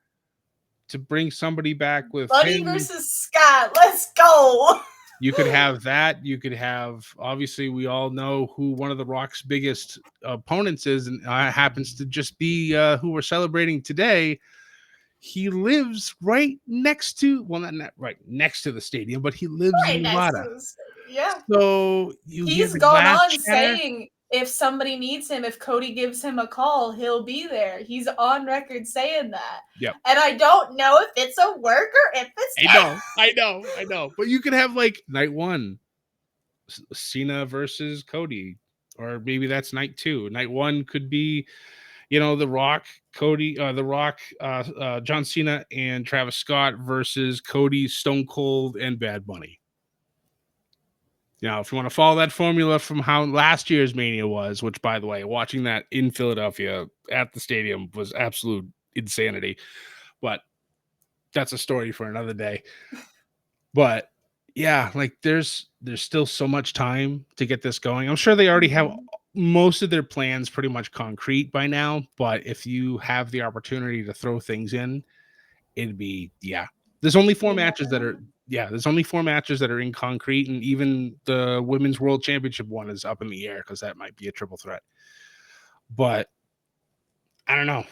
to bring somebody back with Bunny him, versus Scott. Let's go. you could have that. You could have, obviously, we all know who one of the Rock's biggest opponents is, and happens to just be who we're celebrating today. He lives right next to, well, not right next to the stadium, but he lives in Right next to Nevada. this. Yeah. So you hear He's the gone glass on shatter. saying if somebody needs him, if Cody gives him a call, he'll be there. He's on record saying that. Yep. And I don't know if it's a work or if it's I know. But you could have like night one, Cena versus Cody, or maybe that's night two. Night one could be, The Rock, Cody, The Rock, John Cena, and Travis Scott versus Cody, Stone Cold, and Bad Bunny. Now, if you want to follow that formula from how last year's Mania was, which, by the way, watching that in Philadelphia at the stadium was absolute insanity. But that's a story for another day. But yeah, like there's still so much time to get this going. I'm sure they already have most of their plans pretty much concrete by now, but if you have the opportunity to throw things in, it'd be There's only four matches that are there's only four matches that are in concrete, and even the women's world championship one is up in the air because that might be a triple threat. But I don't know.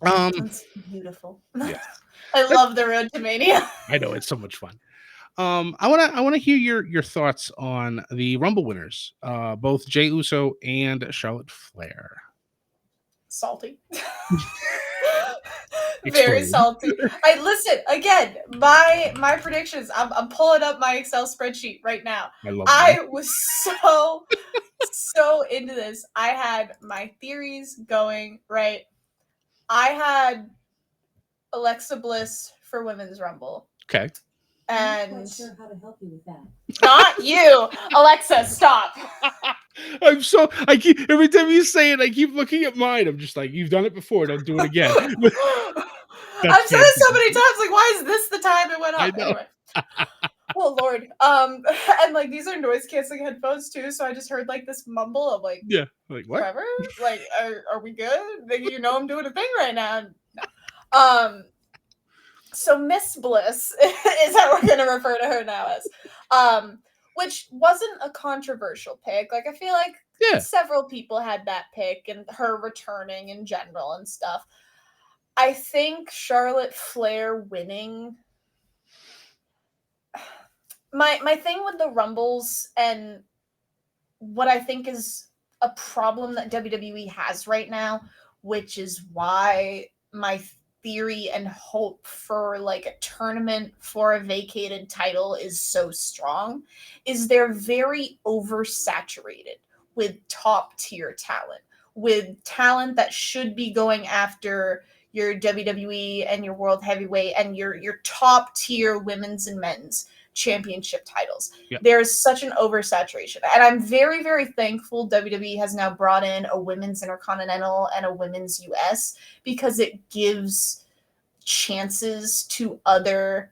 That's beautiful. Yeah. I love the road to Mania. I know it's so much fun. I wanna hear your thoughts on the Rumble winners, both Jey Uso and Charlotte Flair. Salty. Very Explain. salty. I listen again. My predictions. I'm pulling up my Excel spreadsheet right now. I love I that. was so into this. I had my theories going right. I had Alexa Bliss for Women's Rumble. Okay. And I'm not sure how to help you with that. Not you, Alexa. Stop. I keep every time you say it, I keep looking at mine. I'm just like, you've done it before, don't do it again. I've said it so many times. Like, why is this the time it went I up? know. Anyway. Oh Lord. And like these are noise canceling headphones too, so I just heard like this mumble of like, Yeah. Like what? Trevor? Like, are we good? Like, I'm doing a thing right now. No. So Miss Bliss is how we're gonna refer to her now as. Which wasn't a controversial pick. Like I feel like several people had that pick and her returning in general and stuff. I think Charlotte Flair winning. My thing with the Rumbles and what I think is a problem that WWE has right now, which is why my theory and hope for like a tournament for a vacated title is so strong, is they're very oversaturated with top tier talent. with talent that should be going after your WWE and your World Heavyweight and your top tier women's and men's championship titles. Yep. There's such an oversaturation. And I'm very, very thankful WWE has now brought in a women's intercontinental and a women's US, because it gives chances to other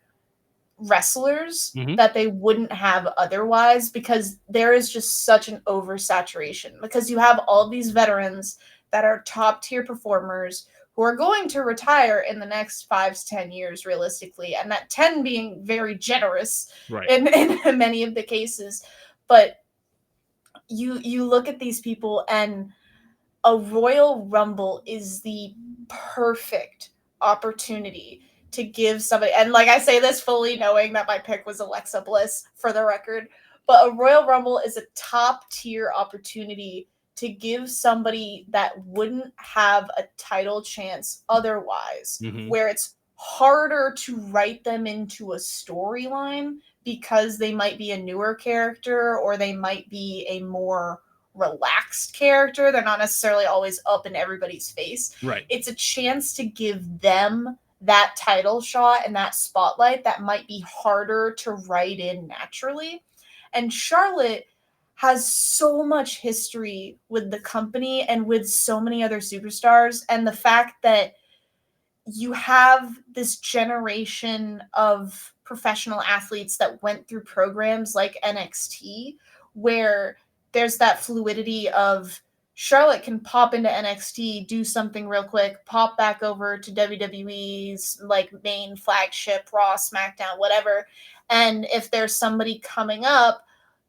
wrestlers that they wouldn't have otherwise, because there is just such an oversaturation, because you have all these veterans that are top tier performers who are going to retire in the next 5 to 10 years realistically, and that 10 being very generous in many of the cases. But you look at these people, and a Royal Rumble is the perfect opportunity to give somebody, and like I say this fully knowing that my pick was Alexa Bliss for the record, but a Royal Rumble is a top tier opportunity to give somebody that wouldn't have a title chance otherwise, where it's harder to write them into a storyline because they might be a newer character or they might be a more relaxed character. They're not necessarily always up in everybody's face. Right. It's a chance to give them that title shot and that spotlight that might be harder to write in naturally. And Charlotte has so much history with the company and with so many other superstars. And the fact that you have this generation of professional athletes that went through programs like NXT, where there's that fluidity of Charlotte can pop into NXT, do something real quick, pop back over to WWE's like main flagship, Raw, SmackDown, whatever. And if there's somebody coming up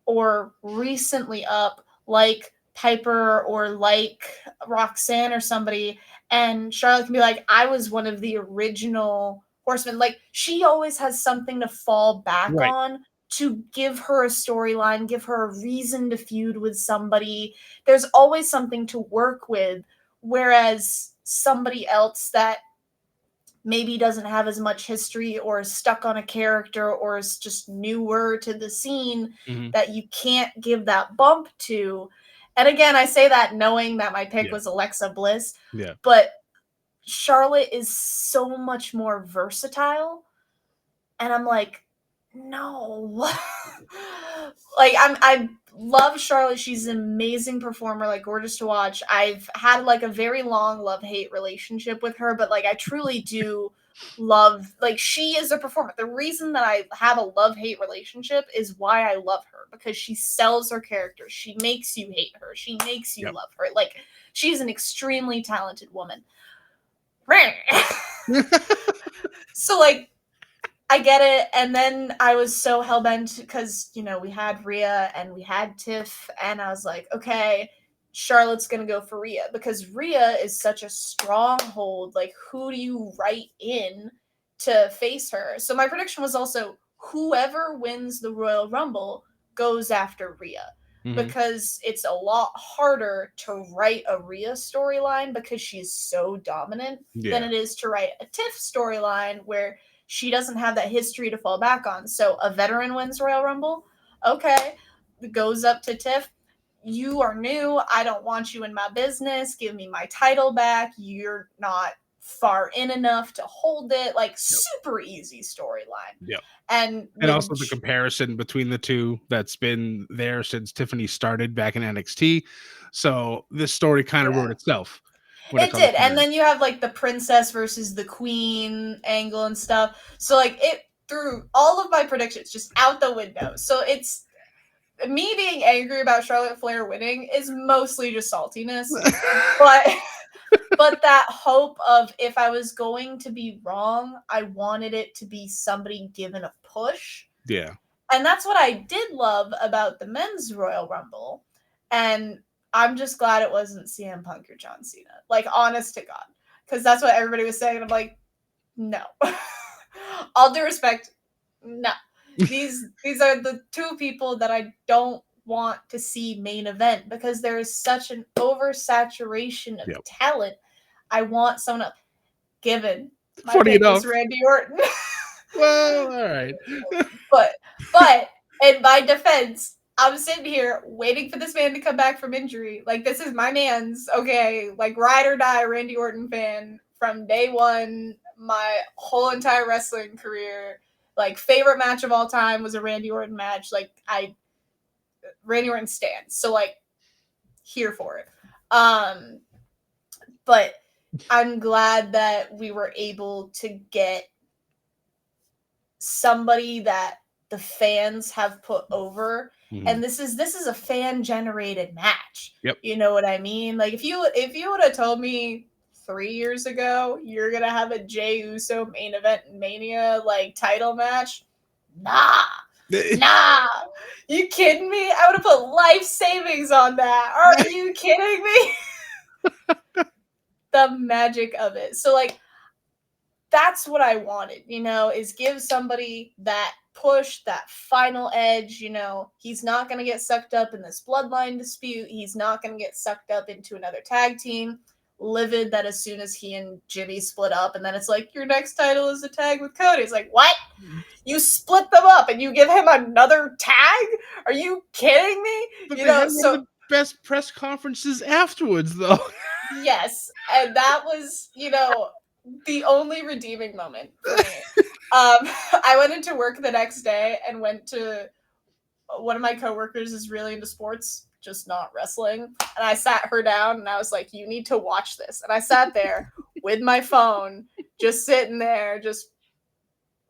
or recently up, like Piper or like Roxanne or somebody, and Charlotte can be like, I was one of the original horsemen. Like, she always has something to fall back on to give her a storyline, give her a reason to feud with somebody. There's always something to work with, whereas somebody else that maybe doesn't have as much history or is stuck on a character or is just newer to the scene that you can't give that bump to. And again, I say that knowing that my pick was Alexa Bliss, but Charlotte is so much more versatile. And I'm like, no. Like, I love Charlotte. She's an amazing performer, like gorgeous to watch. I've had like a very long love-hate relationship with her, but like I truly do love, like, she is a performer. The reason that I have a love-hate relationship is why I love her, because she sells her character. She makes you hate her. She makes you love her. Like, she's an extremely talented woman. So like, I get it. And then I was so hellbent because, you know, we had Rhea and we had Tiff, and I was like, okay, Charlotte's going to go for Rhea because Rhea is such a stronghold. Like, who do you write in to face her? So my prediction was also whoever wins the Royal Rumble goes after Rhea. Because it's a lot harder to write a Rhea storyline because she's so dominant than it is to write a Tiff storyline where she doesn't have that history to fall back on. So a veteran wins Royal Rumble. Okay. Goes up to Tiff. You are new. I don't want you in my business. Give me my title back. You're not far in enough to hold it. Like, super easy storyline. And also the comparison between the two that's been there since Tiffany started back in NXT. So this story kind of wrote itself. It did. And then you have like the princess versus the queen angle and stuff. So like, it threw all of my predictions just out the window. So it's me being angry about Charlotte Flair winning is mostly just saltiness. But that hope of, if I was going to be wrong, I wanted it to be somebody given a push. Yeah. And that's what I did love about the men's Royal Rumble. And I'm just glad it wasn't CM Punk or John Cena. Like, honest to God. Because that's what everybody was saying. And I'm like, no. All due respect, no. These are the two people that I don't want to see main event because there is such an oversaturation of talent. I want someone else. Given my Funny pick enough, was Randy Orton. Well, all right. but in my defense, I'm sitting here waiting for this man to come back from injury. Like, this is my man's, okay? Like, ride or die Randy Orton fan from day one, my whole entire wrestling career. Like, favorite match of all time was a Randy Orton match. Like, Randy Orton stands. So, like, here for it. But I'm glad that we were able to get somebody that the fans have put over, and this is a fan generated match. Yep. You know what I mean? Like, if you would have told me 3 years ago you're gonna have a Jey Uso main event Mania like title match, nah, you kidding me? I would have put life savings on that. Are you kidding me? The magic of it. So, like, that's what I wanted, you know, is give somebody that push, that final edge. You know, he's not going to get sucked up in this bloodline dispute. He's not going to get sucked up into another tag team. Livid that as soon as he and Jimmy split up, and then it's like, your next title is a tag with Cody. It's like, what? You split them up and you give him another tag? Are you kidding me? But you they know, had so one of the best press conferences afterwards, though. yes, and that was, you know, the only redeeming moment for me. I went into work the next day and went to one of my coworkers is really into sports, just not wrestling. And I sat her down and I was like, you need to watch this. And I sat there with my phone, just sitting there, just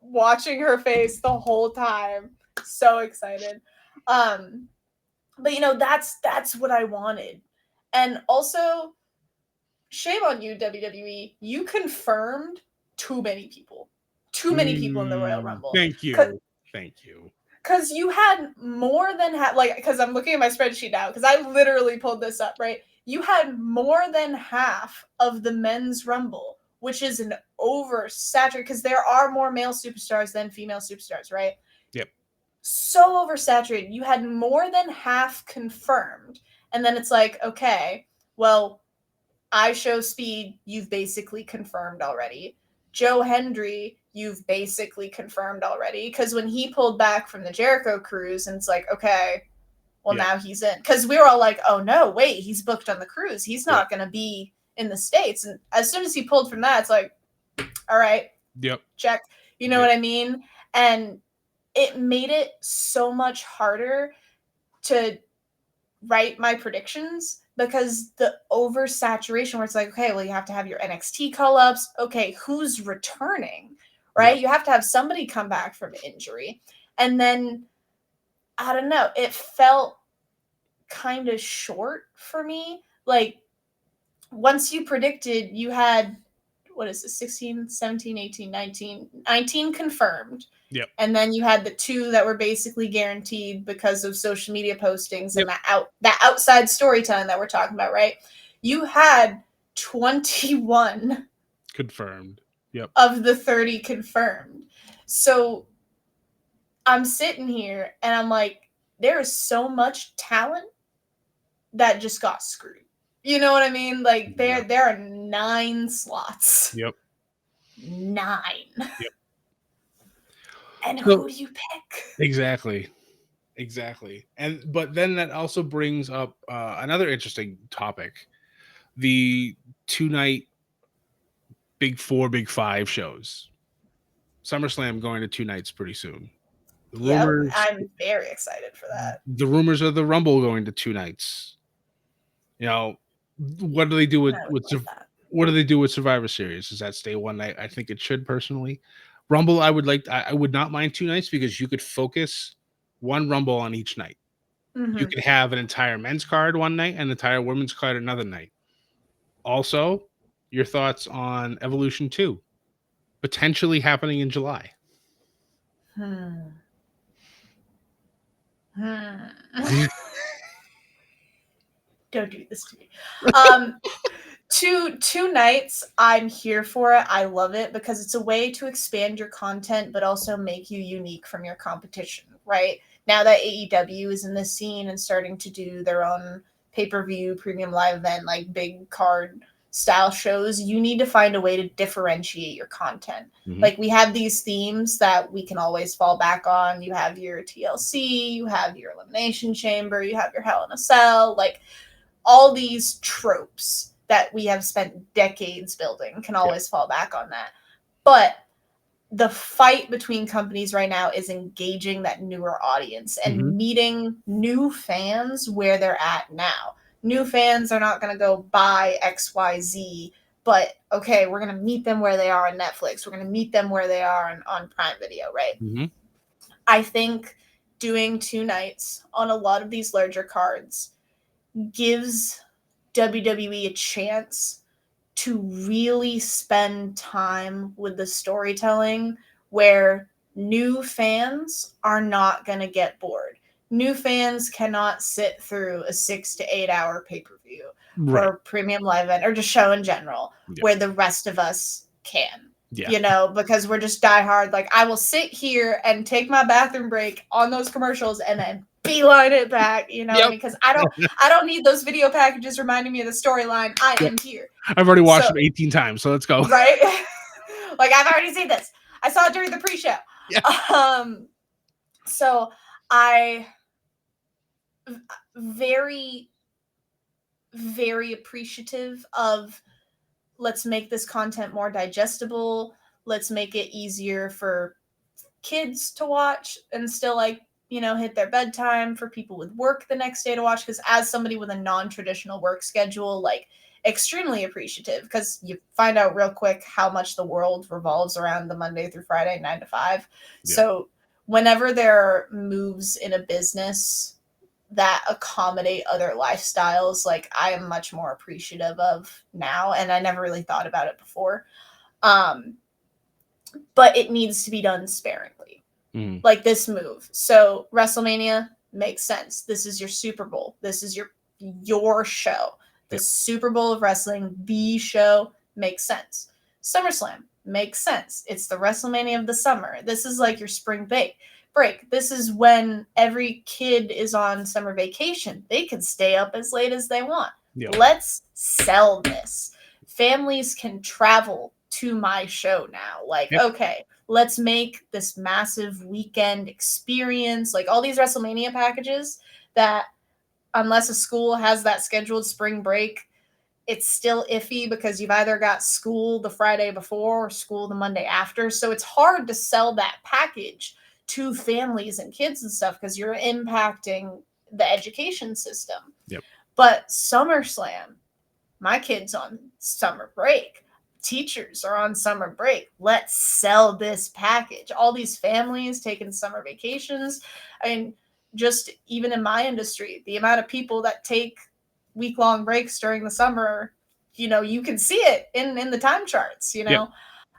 watching her face the whole time. So excited. But you know, that's what I wanted. And also, shame on you, WWE. You confirmed too many people. Too many people in the Royal Rumble. Thank you. Thank you. Because you had more than like, because I'm looking at my spreadsheet now, because I literally pulled this up, right? You had more than half of the men's Rumble, which is an oversaturated, because there are more male superstars than female superstars, right? Yep. So oversaturated. You had more than half confirmed. And then it's like, okay, well, I Show Speed, you've basically confirmed already. Joe Hendry, you've basically confirmed already. Because when he pulled back from the Jericho cruise, and it's like, okay, well, now he's in. Because we were all like, oh, no, wait, he's booked on the cruise. He's not going to be in the States. And as soon as he pulled from that, it's like, all right, check. You know what I mean? And it made it so much harder to write my predictions, because the oversaturation where it's like, okay, well, you have to have your NXT call-ups. Okay, who's returning, right? You have to have somebody come back from injury. And then, I don't know, it felt kind of short for me. Like, once you predicted, you had, what is it, 16, 17, 18, 19 confirmed. Yep. And then you had the 2 that were basically guaranteed because of social media postings and that outside storytelling that we're talking about, right? You had 21 confirmed. Yep. Of the 30 confirmed. So I'm sitting here and I'm like, there is so much talent that just got screwed. You know what I mean? Like, there are 9 slots. Yep. 9. Yep. And who do you pick? Exactly. But then that also brings up another interesting topic: the 2-night Big 4, Big 5 shows. SummerSlam going to 2 nights pretty soon. Rumors, I'm very excited for that. The rumors of the Rumble going to 2 nights. You know, what do they do with what do they do with Survivor Series? Does that stay 1 night? I think it should, personally. Rumble, I would not mind 2 nights, because you could focus one Rumble on each night. Mm-hmm. You could have an entire men's card one night and an entire women's card another night. Also, your thoughts on Evolution 2 potentially happening in July. Don't do this to me. Two nights, I'm here for it. I love it, because it's a way to expand your content, but also make you unique from your competition, right? Now that AEW is in the scene and starting to do their own pay-per-view premium live event, like big card style shows, you need to find a way to differentiate your content. Mhm. Like we have these themes that we can always fall back on. You have your TLC, you have your Elimination Chamber, you have your Hell in a Cell, like all these tropes that we have spent decades building can always fall back on that. But the fight between companies right now is engaging that newer audience and Mhm. meeting new fans where they're at now. New fans are not going to go buy XYZ, but okay, we're going to meet them where they are on Netflix. We're going to meet them where they are on Prime Video, right? Mhm. I think doing 2 nights on a lot of these larger cards gives WWE a chance to really spend time with the storytelling where new fans are not going to get bored. New fans cannot sit through a 6 to 8 hour pay-per-view Right. or premium live event or just show in general Yeah. where the rest of us can. Yeah. You know, because we're just diehard. Like I will sit here and take my bathroom break on those commercials and then beeline it back. You know what I mean? Because I don't need those video packages reminding me of the storyline. I am here. I've already watched So- them 18 times, so let's go. Right? Like I've already seen this. I saw it during the pre-show. Yeah. So I very, very appreciative of let's make this content more digestible. Let's make it easier for kids to watch and still like, you know, hit their bedtime, for people with work the next day to watch. Because as somebody with a non-traditional work schedule, like extremely appreciative, because you find out real quick how much the world revolves around the Monday through Friday 9 to 5. Yeah. So whenever there are moves in a business that accommodate other lifestyles, like I am much more appreciative of now, and I never really thought about it before. But it needs to be done sparingly. Mhm. Like this move. So WrestleMania makes sense. This is your Super Bowl. This is your show. The Yep. Super Bowl of wrestling, the show, makes sense. SummerSlam makes sense. It's the WrestleMania of the summer. This is like your spring break. This is when every kid is on summer vacation. They can stay up as late as they want. Yep. Let's sell this. Families can travel to my show now. Like, Yep. okay, let's make this massive weekend experience. Like all these WrestleMania packages that, unless a school has that scheduled spring break, it's still iffy because you've either got school the Friday before or school the Monday after. So it's hard to sell that package to families and kids and stuff because you're impacting the education system. Yep. But SummerSlam, my kid's on summer break. Teachers are on summer break. Let's sell this package. All these families taking summer vacations. I mean, just even in my industry, the amount of people that take week-long breaks during the summer, you know, you can see it in the time charts, you know.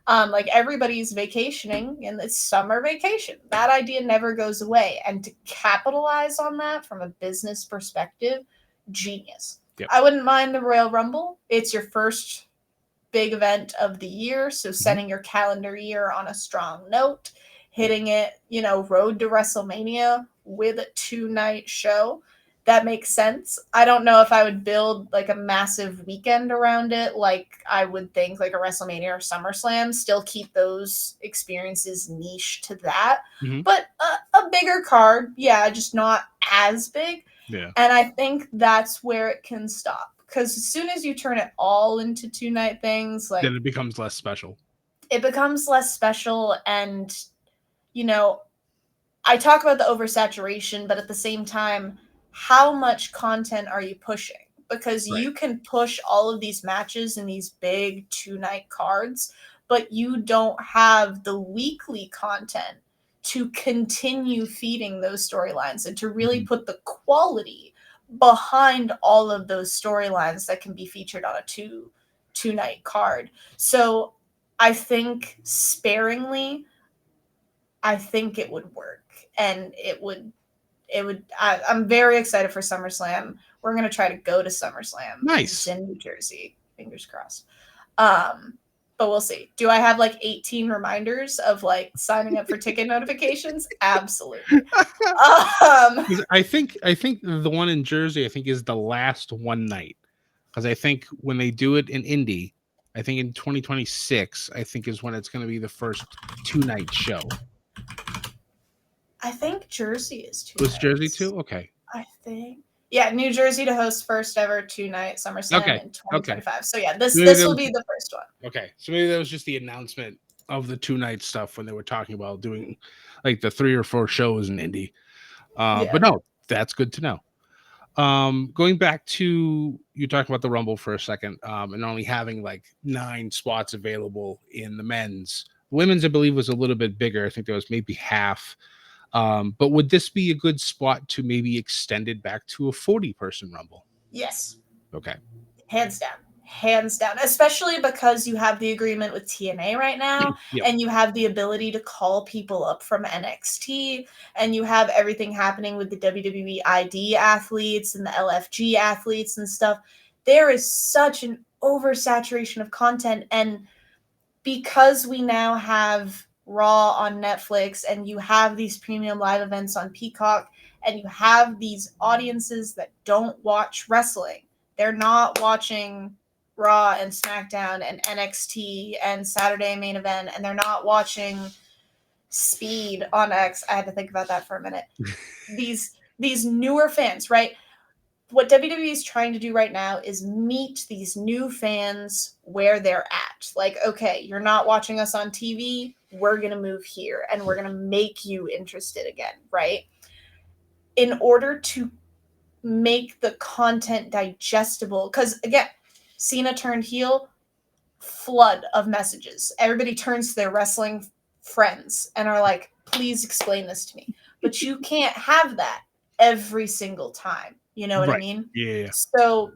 Yep. Like everybody's vacationing and it's summer vacation. That idea never goes away. And to capitalize on that from a business perspective, genius. Yep. I wouldn't mind the Royal Rumble. It's your first big event of the year. So setting your calendar year on a strong note, hitting it, you know, road to WrestleMania with a 2-night show. That makes sense. I don't know if I would build like a massive weekend around it like I would think like a WrestleMania or SummerSlam. Still keep those experiences niche to that. Mhm. But a bigger card, yeah, just not as big. Yeah. And I think that's where it can stop. Because as soon as you turn it all into 2-night things, like Then it becomes less special. it becomes less special. And, you know, I talk about the oversaturation, but at the same time, how much content are you pushing? Because Right. you can push all of these matches in these big 2-night cards, but you don't have the weekly content to continue feeding those storylines and to really Mhm. put the quality behind all of those storylines that can be featured on a two-night card. So I think sparingly, I think it would work. And I'm very excited for SummerSlam. We're going to try to go to SummerSlam. Nice. It's in New Jersey. Fingers crossed. But we'll see. Do I have like 18 reminders of like signing up for ticket notifications? Absolutely. 'Cause I think the one in Jersey, I think, is the last one night. because I think when they do it in Indy, I think in 2026, I think is when it's going to be the first 2-night show. I think Jersey is 2 Was Jersey nights. too? Okay. I think. Yeah, New Jersey to host first ever 2-night SummerSlam Okay. in Okay. 2025. So yeah, this Maybe this that will was, be the first one. okay. So maybe that was just the announcement of the 2-night stuff when they were talking about doing like the 3 or 4 shows in Indy. Yeah. But no, that's good to know. Going back to you talking about the Rumble for a second, and only having like 9 spots available in the men's. Women's, I believe, was a little bit bigger. I think there was maybe half. But would this be a good spot to maybe extend it back to a 40-person Rumble? Yes. Okay. Hands down. Hands down. Especially because you have the agreement with TNA right now, Yep. and you have the ability to call people up from NXT, and you have everything happening with the WWE ID athletes and the LFG athletes and stuff. There is such an oversaturation of content, and because we now have Raw on Netflix and you have these premium live events on Peacock and you have these audiences that don't watch wrestling. They're not watching Raw and SmackDown and NXT and Saturday Main Event, and they're not watching Speed on X. I had to think about that for a minute. These newer fans, right? What WWE is trying to do right now is meet these new fans where they're at. Like, okay, you're not watching us on TV. We're going to move here and we're going to make you interested again, right? In order to make the content digestible, because again, Cena turned heel, flood of messages. Everybody turns to their wrestling friends and are like, please explain this to me. But you can't have that every single time. You know what I Right. mean? Yeah. So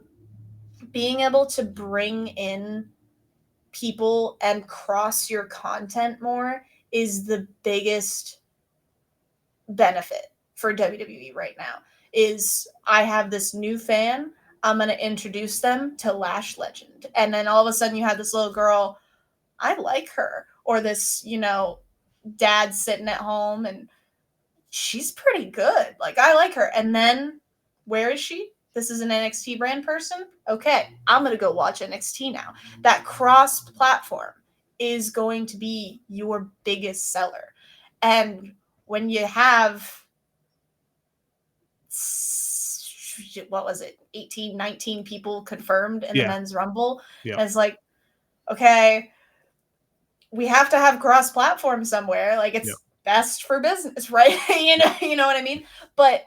being able to bring in people and cross your content more is the biggest benefit for WWE right now. Is I have this new fan, I'm going to introduce them to Lash Legend. And then all of a sudden you have this little girl, I like her. Or this, dad sitting at home and she's pretty good. Like, I like her. And then where is she? This is an NXT brand person. Okay, I'm going to go watch NXT now. That cross platform is going to be your biggest seller. And when you have, what was it, 18, 19 people confirmed in the men's Rumble, Yeah. it's like, okay, we have to have cross platform somewhere. Like, it's best for business, right? you know what I mean? But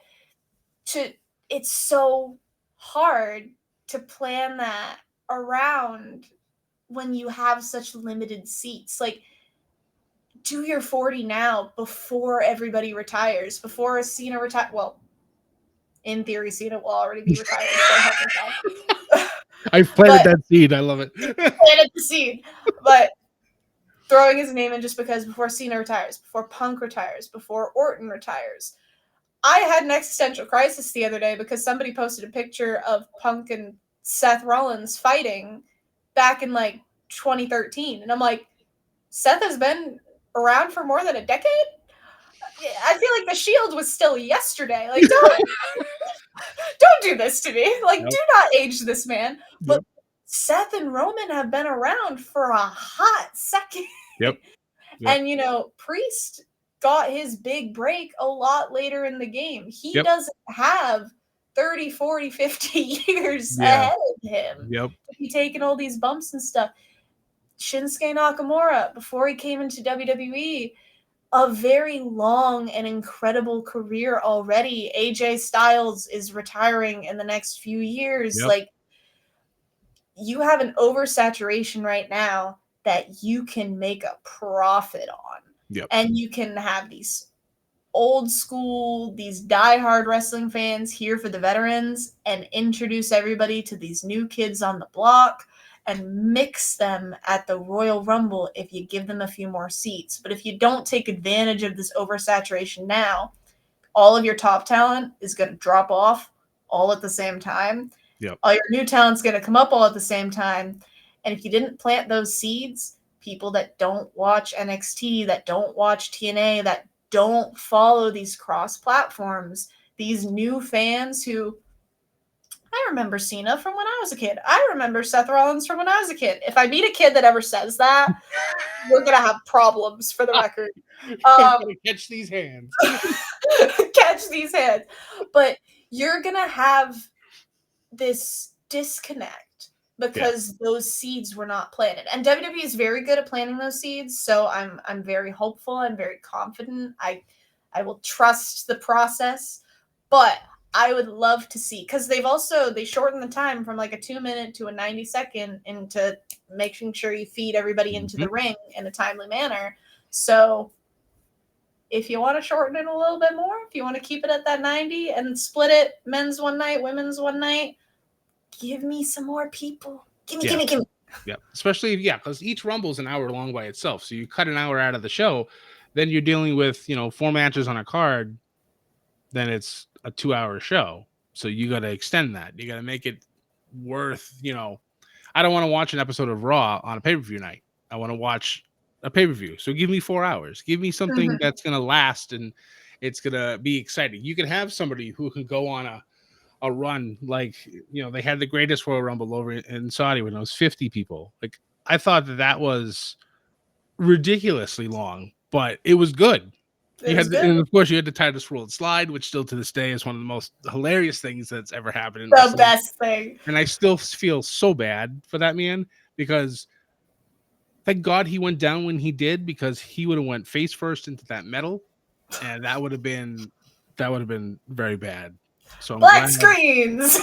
it's so hard to plan that around when you have such limited seats. Like, do your 40 now before everybody retires, before Cena retire. Well, in theory, Cena will already be retired. I've planted that seed. I love it. Planted the seed. But throwing his name in just because before Cena retires, before Punk retires, before Orton retires. I had an existential crisis the other day because somebody posted a picture of Punk and Seth Rollins fighting back in like 2013. And I'm like, Seth has been around for more than a decade? I feel like the Shield was still yesterday. Like, don't do this to me. Like, do not age this man. But Seth and Roman have been around for a hot second. And, Priest got his big break a lot later in the game. He doesn't have 30, 40, 50 years ahead of him to be taking all these bumps and stuff. Shinsuke Nakamura, before he came into WWE, a very long and incredible career already. AJ Styles is retiring in the next few years. Like, you have an oversaturation right now that you can make a profit on. And you can have these old school, these diehard wrestling fans here for the veterans and introduce everybody to these new kids on the block and mix them at the Royal Rumble if you give them a few more seats. But if you don't take advantage of this oversaturation now, all of your top talent is going to drop off all at the same time. All your new talent's going to come up all at the same time. And if you didn't plant those seeds, people that don't watch NXT, that don't watch TNA, that don't follow these cross platforms, these new fans who I remember Cena from when I was a kid. I remember Seth Rollins from when I was a kid. If I meet a kid that ever says that, we're gonna have problems for the record. I'm gonna catch these hands. Catch these hands. But you're gonna have this disconnect because those seeds were not planted. And WWE is very good at planting those seeds. So I'm very hopeful. I'm very confident. I will trust the process. But I would love to see, because they shortened the time from like a 2-minute to a 90-second into making sure you feed everybody into the ring in a timely manner. So if you want to shorten it a little bit more, if you want to keep it at that 90 and split it men's one night, women's one night, give me some more people. Give me. Yeah, especially because each Rumble is an hour long by itself. So you cut an hour out of the show, then you're dealing with 4 matches on a card. Then it's a 2-hour show. So you got to extend that. You got to make it worth. I don't want to watch an episode of Raw on a pay-per-view night. I want to watch a pay-per-view. So give me 4 hours. Give me something that's gonna last and it's gonna be exciting. You can have somebody who can go on a run, like they had the greatest Royal Rumble over in Saudi when it was 50 people. Like, I thought that was ridiculously long, but it was good. And of course you had the Titus World Slide, which still to this day is one of the most hilarious things that's ever happened in wrestling. The best thing. And I still feel so bad for that man, because thank God he went down when he did, because he would have went face first into that metal, and that would have been very bad. So I'm Black glad. screens.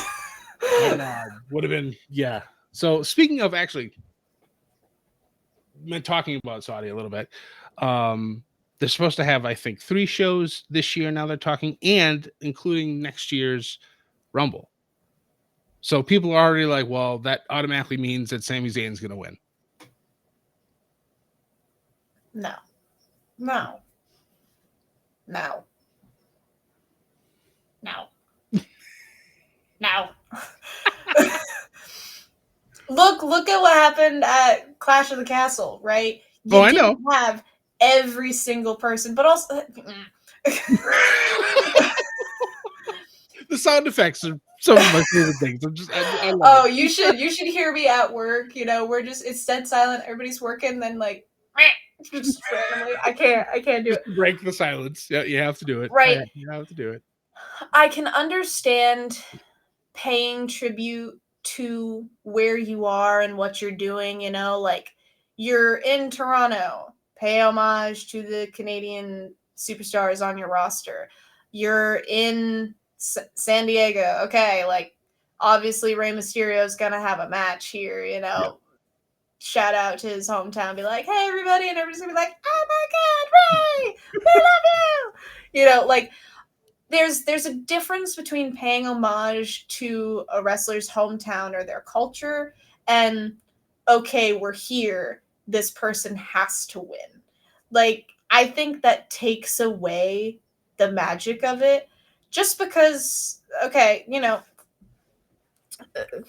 Would have been, yeah. So speaking of actually talking about Saudi a little bit, they're supposed to have, I think, 3 shows this year. Now they're talking, and including next year's Rumble. So people are already like, well, that automatically means that Sami Zayn's going to win. No. Look at what happened at Clash of the Castle, right? I know. Have every single person, but also the sound effects are some of my favorite things. I love it. You should hear me at work. It's dead silent. Everybody's working, then like just randomly. I can't do it. Break the silence. Yeah, you have to do it. Right. You have to do it. I can understand paying tribute to where you are and what you're doing, like you're in Toronto, pay homage to the Canadian superstars on your roster. You're in San Diego, okay, like obviously Rey Mysterio's gonna have a match here, shout out to his hometown, be like, hey everybody, and everybody's gonna be like, oh my god, Rey, we love you. Like there's a difference between paying homage to a wrestler's hometown or their culture and, okay, we're here, this person has to win. Like, I think that takes away the magic of it, just because, okay,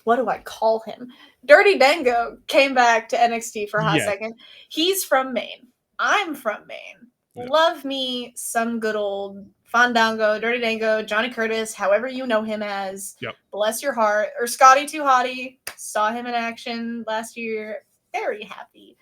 what do I call him? Dirty Dango came back to NXT for a hot second. He's from Maine. I'm from Maine. Yeah. Love me some good old Fandango, Dirty Dango, Johnny Curtis, however you know him as. Yep. Bless your heart. Or Scotty Too Hottie. Saw him in action last year. Very happy.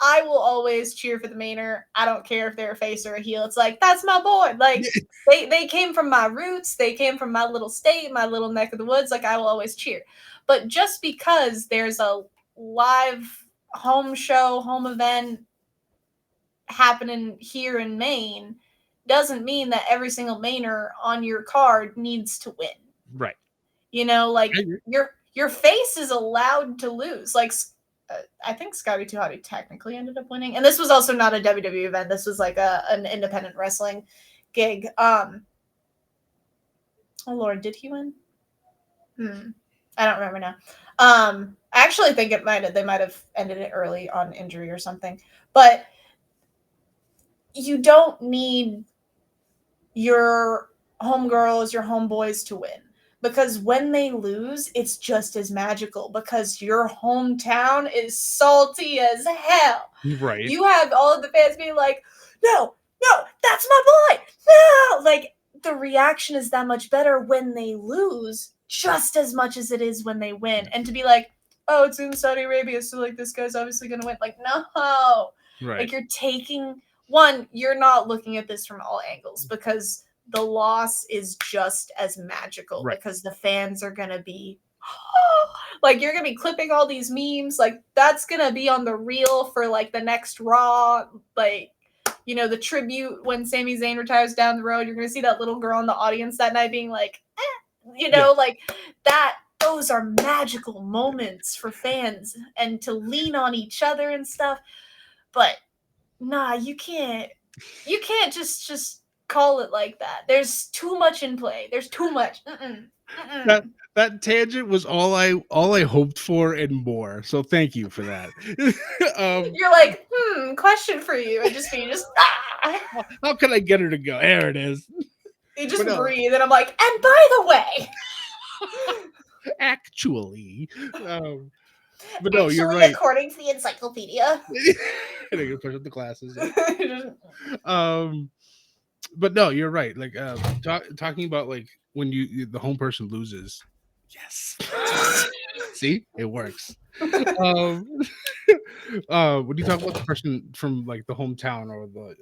I will always cheer for the Mainer. I don't care if they're a face or a heel. It's like, that's my boy. Like, they came from my roots. They came from my little state, my little neck of the woods. Like, I will always cheer. But just because there's a live home show, home event happening here in Maine doesn't mean that every single Mainer on your card needs to win. Right. Like, your face is allowed to lose. Like, I think Scotty Too Hottie technically ended up winning. And this was also not a WWE event. This was like an independent wrestling gig. Oh, Lord, did he win? I don't remember now. I actually think they might have ended it early on injury or something. But you don't need your homegirls, your homeboys to win. Because when they lose, it's just as magical because your hometown is salty as hell. Right. You have all of the fans being like, no, that's my boy. No. Like, the reaction is that much better when they lose just as much as it is when they win. And to be like, oh, it's in Saudi Arabia, so like this guy's obviously gonna win. Like, no. Right. Like you're taking one, you're not looking at this from all angles because the loss is just as magical Right. because the fans are gonna be like you're gonna be clipping all these memes, like that's gonna be on the reel for like the next Raw, like you know, the tribute when Sami Zayn retires down the road, you're gonna see that little girl in the audience that night being like, you know, like that. Those are magical moments for fans and to lean on each other and stuff. But nah, you can't just call it like that. There's too much in play. There's too much. That tangent was all I hoped for and more. So thank you for that. You're like, question for you, and just How can I get her to go? There it is. you just no. breathe, and I'm like, and by the way, actually, but no, you're actually, right. according to the encyclopedia. I'm gonna push up the glasses. But no, you're right. Like talking about like when the home person loses. Yes. See, it works. When you talk about the person from like the hometown or the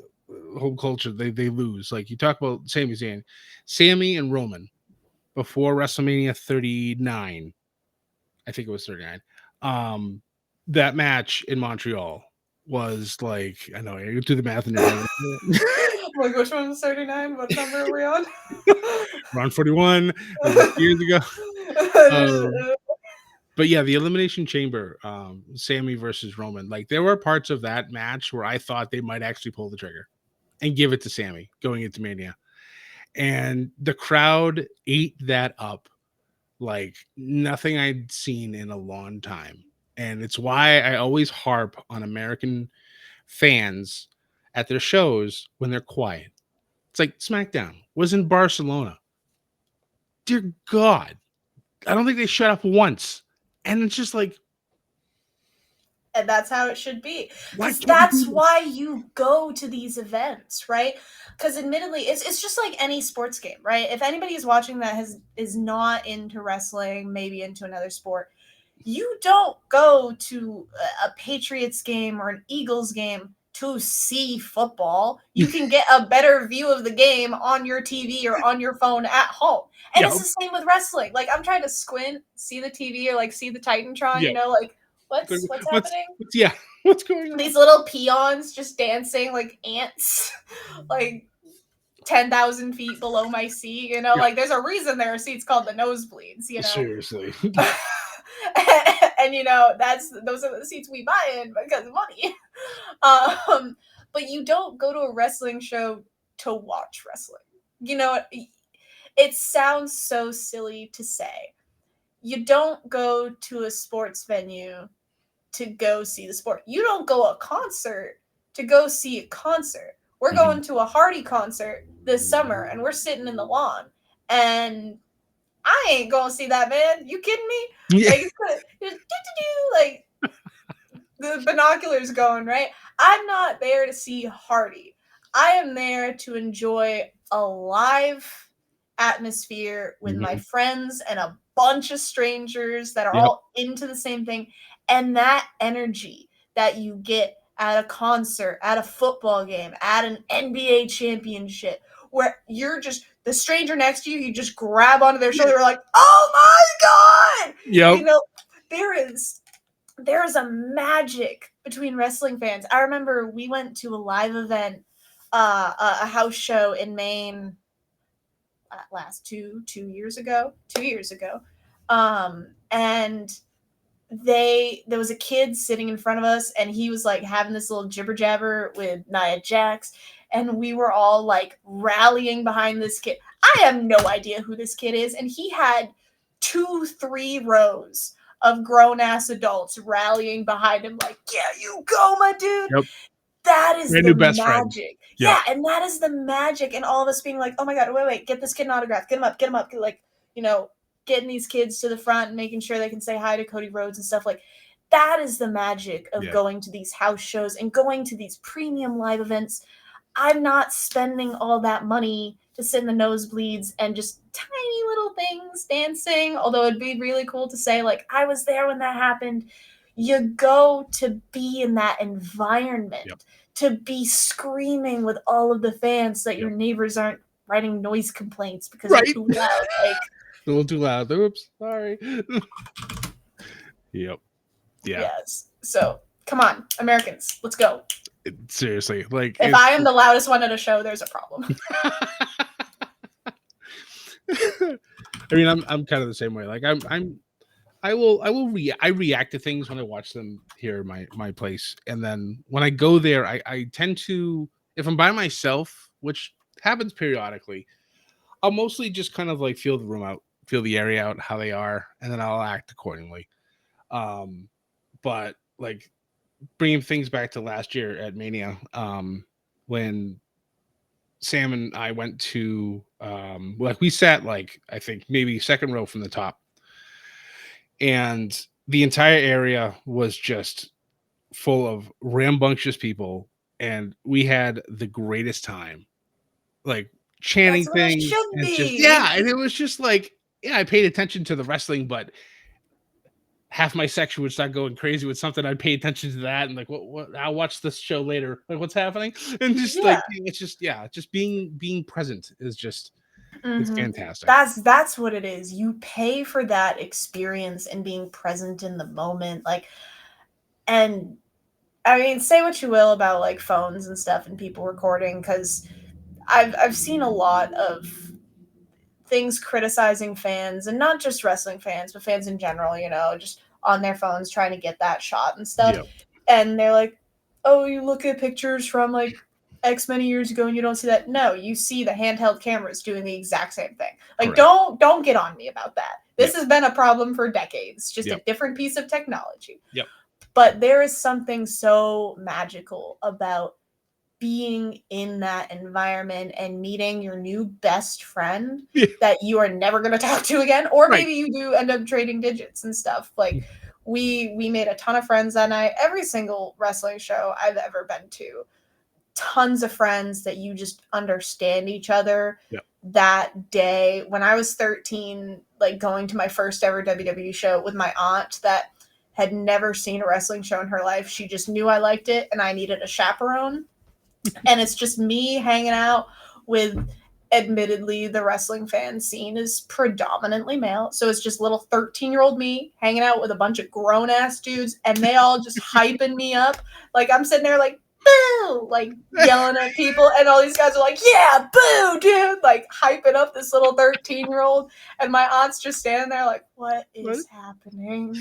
home culture, they lose. Like you talk about Sami Zayn, Sammy and Roman before WrestleMania 39. I think it was 39. That match in Montreal was like, I know you do the math in your head. Like, which one was 39? What number are we on? Around 41 years ago. But yeah, the Elimination Chamber, Sammy versus Roman, like there were parts of that match where I thought they might actually pull the trigger and give it to Sammy going into Mania. And the crowd ate that up like nothing I'd seen in a long time. And it's why I always harp on American fans at their shows when they're quiet. It's like SmackDown was in Barcelona. Dear God, I don't think they shut up once. And it's just like, and that's how it should be. why That's why you go to these events, right? Because admittedly, it's just like any sports game, right? If anybody is watching that is not into wrestling, maybe into another sport, you don't go to a Patriots game or an Eagles game to see football. You can get a better view of the game on your TV or on your phone at home. And it's the same with wrestling. Like I'm trying to squint, see the TV or like see the Titantron, you know, like what's happening? What's going on? These little peons just dancing like ants, like 10,000 feet below my seat, you know, like there's a reason there are seats called the nosebleeds, you know. Seriously. And you know, those are the seats we buy in because of money. But you don't go to a wrestling show to watch wrestling. You know, it sounds so silly to say. You don't go to a sports venue to go see the sport. You don't go a concert to go see a concert. We're going to a Hardy concert this summer, and we're sitting in the lawn, and I ain't gonna see that, man. You kidding me? Yeah. Like the binoculars going, right? I'm not there to see Hardy. I am there to enjoy a live atmosphere with my friends and a bunch of strangers that are all into the same thing. And that energy that you get at a concert, at a football game, at an NBA championship, where you're just the stranger next to you, you just grab onto their shoulder, like, oh my God! Yep. You know, there is a magic between wrestling fans. I remember we went to a live event, a house show in Maine last 2 years ago, and there was a kid sitting in front of us, and he was like having this little jibber jabber with Nia Jax, and we were all like rallying behind this kid. I have no idea who this kid is, and he had 2-3 rows of grown-ass adults rallying behind him like, yeah, you go, my dude. Yep. That is Brand the new best magic. friend. Yeah, and that is the magic, and all of us being like, oh my God, wait, get this kid an autograph. Get him up. Like, you know, getting these kids to the front and making sure they can say hi to Cody Rhodes and stuff. Like, that is the magic of going to these house shows and going to these premium live events. I'm not spending all that money to to sit in the nosebleeds and just tiny little things dancing. Although it'd be really cool to say, like, I was there when that happened. You go to be in that environment, Yep. to be screaming with all of the fans so that your Yep. neighbors aren't writing noise complaints because Right. they're too loud. Like, A little too loud. Oops, sorry. Yep. Yeah. yes. So come on, Americans, let's go. Seriously, like If I am the loudest one at a show, there's a problem. I mean, I'm kind of the same way. Like I react to things when I watch them here in my place, and then when I go there, I tend to, if I'm by myself, which happens periodically, I'll mostly just kind of like feel the room out, feel the area out, how they are, and then I'll act accordingly. But like bringing things back to last year at Mania, when Sam and I went to, like we sat like I think maybe second row from the top, and the entire area was just full of rambunctious people, and we had the greatest time, like chanting That's what it things should and just be. and it was just like, yeah, I paid attention to the wrestling, but half my section would start going crazy with something. I'd pay attention to that and like, what I'll watch this show later, like what's happening, and just like it's just just being present is just it's fantastic. That's what it is. You pay for that experience and being present in the moment. Like, and I mean, say what you will about like phones and stuff and people recording, because I've seen a lot of things criticizing fans, and not just wrestling fans, but fans in general, you know, just on their phones trying to get that shot and stuff. Yep. And they're like, oh, you look at pictures from like X many years ago and you don't see that. No, you see the handheld cameras doing the exact same thing. Like, Correct. don't get on me about that. This has been a problem for decades, just a different piece of technology. Yep. But there is something so magical about being in that environment and meeting your new best friend that you are never going to talk to again, or maybe you do end up trading digits and stuff. Like, we made a ton of friends that night. Every single wrestling show I've ever been to, tons of friends that you just understand each other. That day when I was 13, like going to my first ever WWE show with my aunt that had never seen a wrestling show in her life. She just knew I liked it and I needed a chaperone. And it's just me hanging out with, admittedly, the wrestling fan scene is predominantly male. So it's just little 13-year-old me hanging out with a bunch of grown-ass dudes, and they all just hyping me up. Like, I'm sitting there like, boo! Like, yelling at people, and all these guys are like, yeah, boo, dude! Like, hyping up this little 13-year-old. And my aunt's just standing there like, what is happening?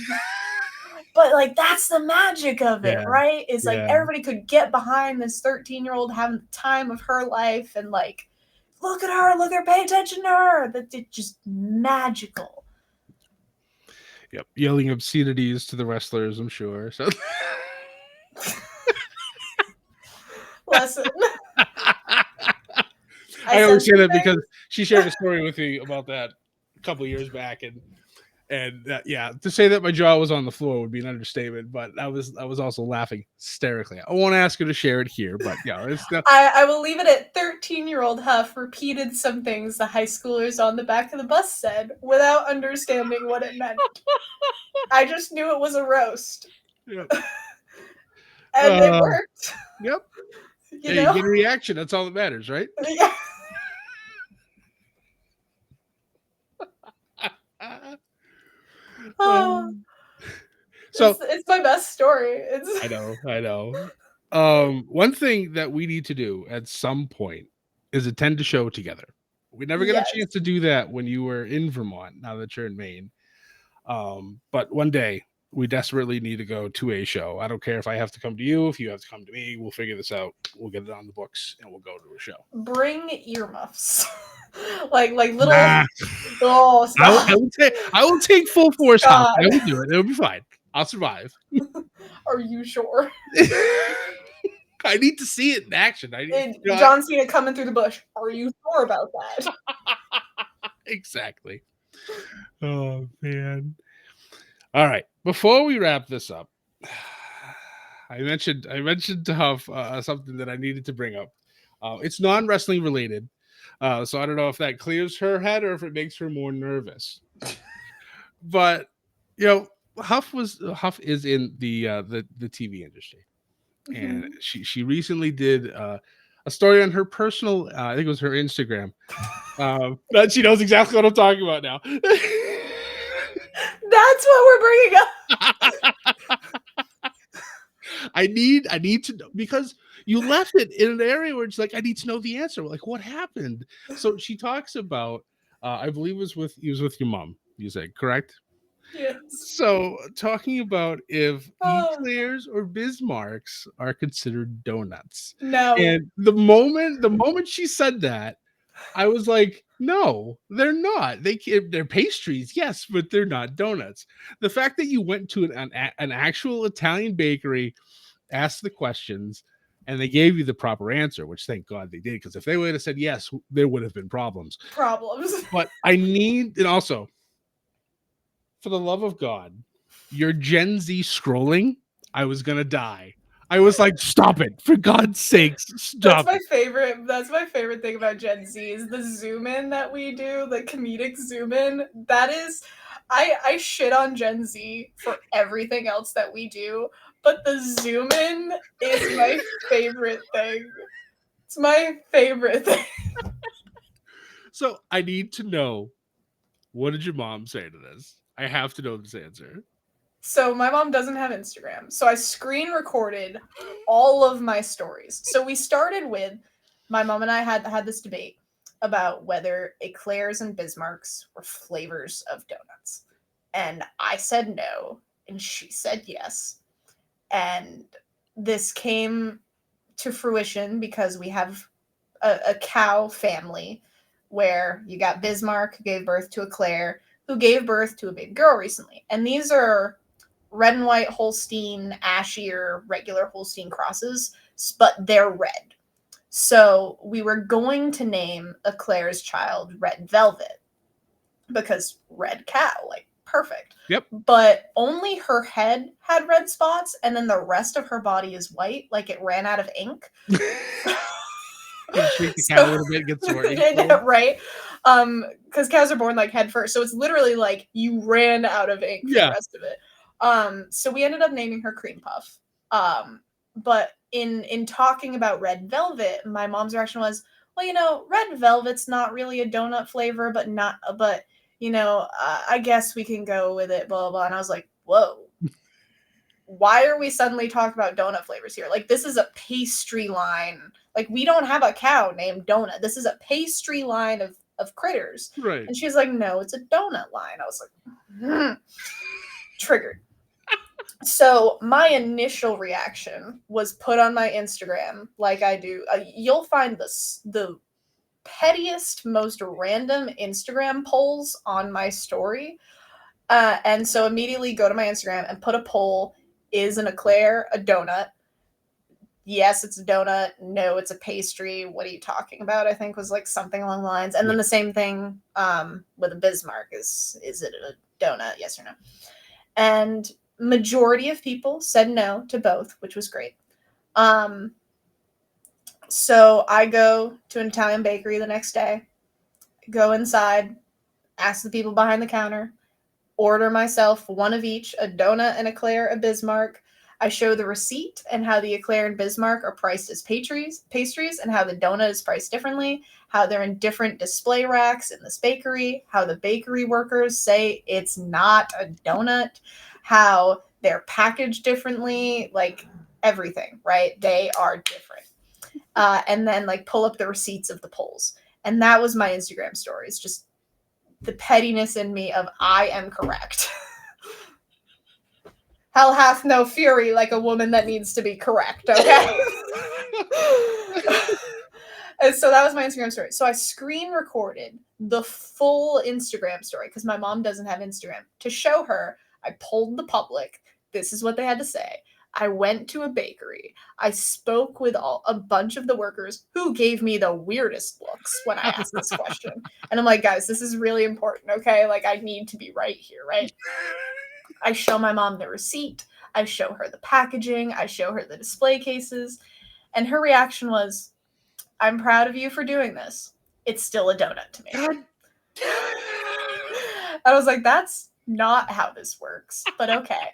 But, like, that's the magic of it, right? It's like everybody could get behind this 13-year-old having the time of her life and, like, look at her, pay attention to her. That's just magical. Yep. Yelling obscenities to the wrestlers, I'm sure. So Listen. I always say that because she shared a story with me about that a couple of years back, and to say that my jaw was on the floor would be an understatement, but I was also laughing hysterically. I won't ask her to share it here, but I will leave it at 13-year-old Huff repeated some things the high schoolers on the back of the bus said without understanding what it meant. I just knew it was a roast. Yep. And it worked. Yep. You know? You get a reaction. That's all that matters, right? Yeah. So it's my best story. I know. One thing that we need to do at some point is attend a show together. We never got a chance to do that when you were in Vermont, now that you're in Maine. But one day we desperately need to go to a show. I don't care if I have to come to you, if you have to come to me, we'll figure this out. We'll get it on the books and we'll go to a show. Bring earmuffs. like little I will take full force. I will do it. It'll be fine. I'll survive. Are you sure? I need to see it in action. John Cena coming through the bush. Are you sure about that? Exactly. Oh man. All right. Before we wrap this up, I mentioned to Huff something that I needed to bring up. It's non-wrestling related, So I don't know if that clears her head or if it makes her more nervous. But you know, Huff is in the TV industry, and Mhm. she recently did a story on her personal, I think it was her Instagram. That she knows exactly what I'm talking about now. That's what we're bringing up. I need to know because you left it in an area where it's like I need to know the answer. Like what happened? So she talks about I believe it was with your mom, you said, correct? Yes. So talking about if Oh, eclairs or Bismarcks are considered donuts. no. And the moment she said that, I was like, no, they're not. They're pastries, yes, but they're not donuts. The fact that you went to an actual Italian bakery, asked the questions, and they gave you the proper answer, which thank God they did, because if they would have said yes, there would have been problems. Problems. But I need, and also, for the love of God, your Gen Z scrolling, I was gonna die. I was like, stop it, for God's sakes, That's stop my it. favorite. That's my favorite thing about Gen Z is the zoom in that we do, the comedic zoom in. That is, I shit on Gen Z for everything else that we do, but the zoom in is my favorite thing. It's my favorite thing. So I need to know, what did your mom say to this? I have to know this answer. So my mom doesn't have Instagram. So I screen recorded all of my stories. So we started with my mom and I had this debate about whether eclairs and Bismarcks were flavors of donuts. And I said no, and she said yes. And this came to fruition because we have a cow family where you got Bismarck, who gave birth to Eclair, who gave birth to a baby girl recently. And these are red and white Holstein, ashier, regular Holstein crosses, but they're red. So we were going to name Eclair's child Red Velvet because red cow, like perfect. Yep. But only her head had red spots, and then the rest of her body is white, like it ran out of ink. You shake the cow a So, little bit, get some more ink flowing. right? Because cows are born like head first, so it's literally like you ran out of ink for the Yeah. rest of it. So we ended up naming her Cream Puff. But in talking about red velvet, my mom's reaction was, well, red velvet's not really a donut flavor, but I guess we can go with it, blah, blah, blah. And I was like, whoa, why are we suddenly talking about donut flavors here? Like, this is a pastry line. Like, we don't have a cow named Donut. This is a pastry line of critters. Right. And she's like, no, it's a donut line. I was like, triggered. So my initial reaction was put on my Instagram, like I do. You'll find the pettiest, most random Instagram polls on my story. And so immediately go to my Instagram and put a poll: is an eclair a donut? Yes, it's a donut. No, it's a pastry. What are you talking about? I think was like something along the lines. And then the same thing with a Bismarck: is it a donut? Yes or no? And majority of people said no to both, which was great. So I go to an Italian bakery the next day, go inside, ask the people behind the counter, order myself one of each, a donut, an eclair, a Bismarck. I show the receipt and how the eclair and Bismarck are priced as pastries, and how the donut is priced differently, how they're in different display racks in this bakery, how the bakery workers say it's not a donut, how they're packaged differently, like everything, right? They are different. And then like pull up the receipts of the polls. And that was my Instagram stories, just the pettiness in me of I am correct. Hell hath no fury like a woman that needs to be correct, okay? And so that was my Instagram story. So I screen recorded the full Instagram story because my mom doesn't have Instagram to show her. I polled the public. This is what they had to say. I went to a bakery. I spoke with a bunch of the workers who gave me the weirdest looks when I asked this question. And I'm like, guys, this is really important, okay? Like, I need to be right here, right? I show my mom the receipt. I show her the packaging. I show her the display cases. And her reaction was, I'm proud of you for doing this. it's still a donut to me. God. I was like, that's not how this works, but okay.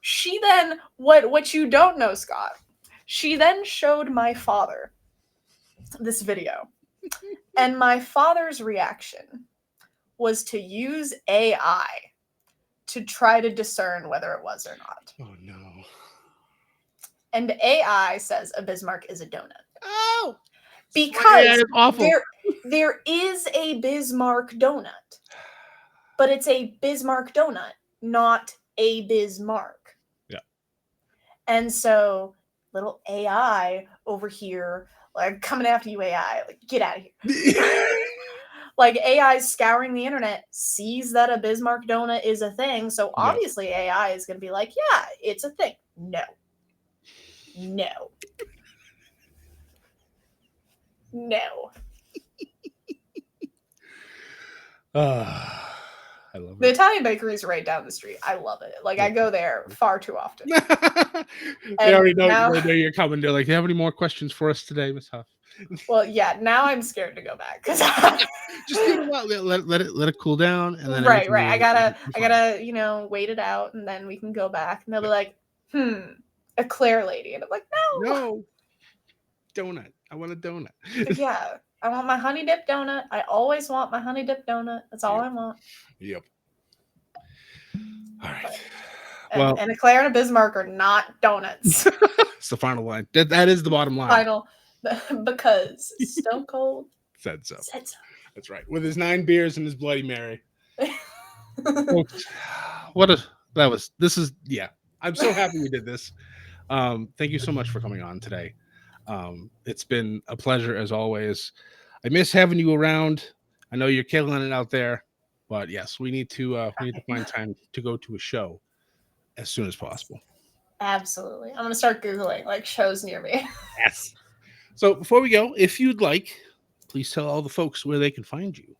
She then, what you don't know, Scott, she then showed my father this video. And my father's reaction was to use AI to try to discern whether it was or not. Oh no. And AI says a Bismarck is a donut. Oh, Because it's awful. there is a Bismarck donut. But it's a Bismarck donut, not a Bismarck. Yeah. And so little AI over here, like coming after you, AI, like get out of here. Like AI scouring the internet, sees that a Bismarck donut is a thing. So obviously AI is going to be like, yeah, it's a thing. No. I love The it. Italian bakery is right down the street. I love it. Like I go there far too often. They already know, now- they know you're coming. They're like, "Do you have any more questions for us today, Miss Huff?" Well, yeah. Now I'm scared to go back because Just give it a while. Let it cool down, and then right. everything I will be fine. gotta wait it out, and then we can go back, and they'll be like, eclair lady, and I'm like, no, donut. I want a donut. yeah, I want my honey dip donut. I always want my honey dip donut. That's all I want. Yep. All right. And eclair and a Bismarck are not donuts. It's the final line. That is the bottom line. Final, because Stone Cold Said so. said so. That's right. With his 9 beers and his Bloody Mary. Folks, I'm so happy we did this. Thank you so much for coming on today. It's been a pleasure as always. I miss having you around. I know you're killing it out there, but yes, we need to find time to go to a show as soon as possible. Absolutely. I'm gonna start Googling like shows near me. Yes. So before we go, if you'd like, please tell all the folks where they can find you.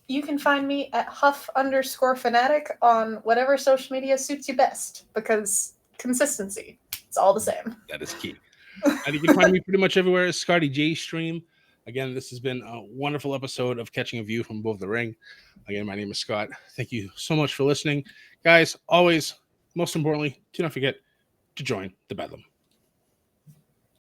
You can find me at Huff_fanatic on whatever social media suits you best, because consistency. It's all the same. That is key. And you can find me pretty much everywhere as Scotty J Stream. Again, this has been a wonderful episode of Catching a View from Above the Ring. Again, my name is Scott. Thank you so much for listening. Guys, always, most importantly, do not forget to join the Bedlam.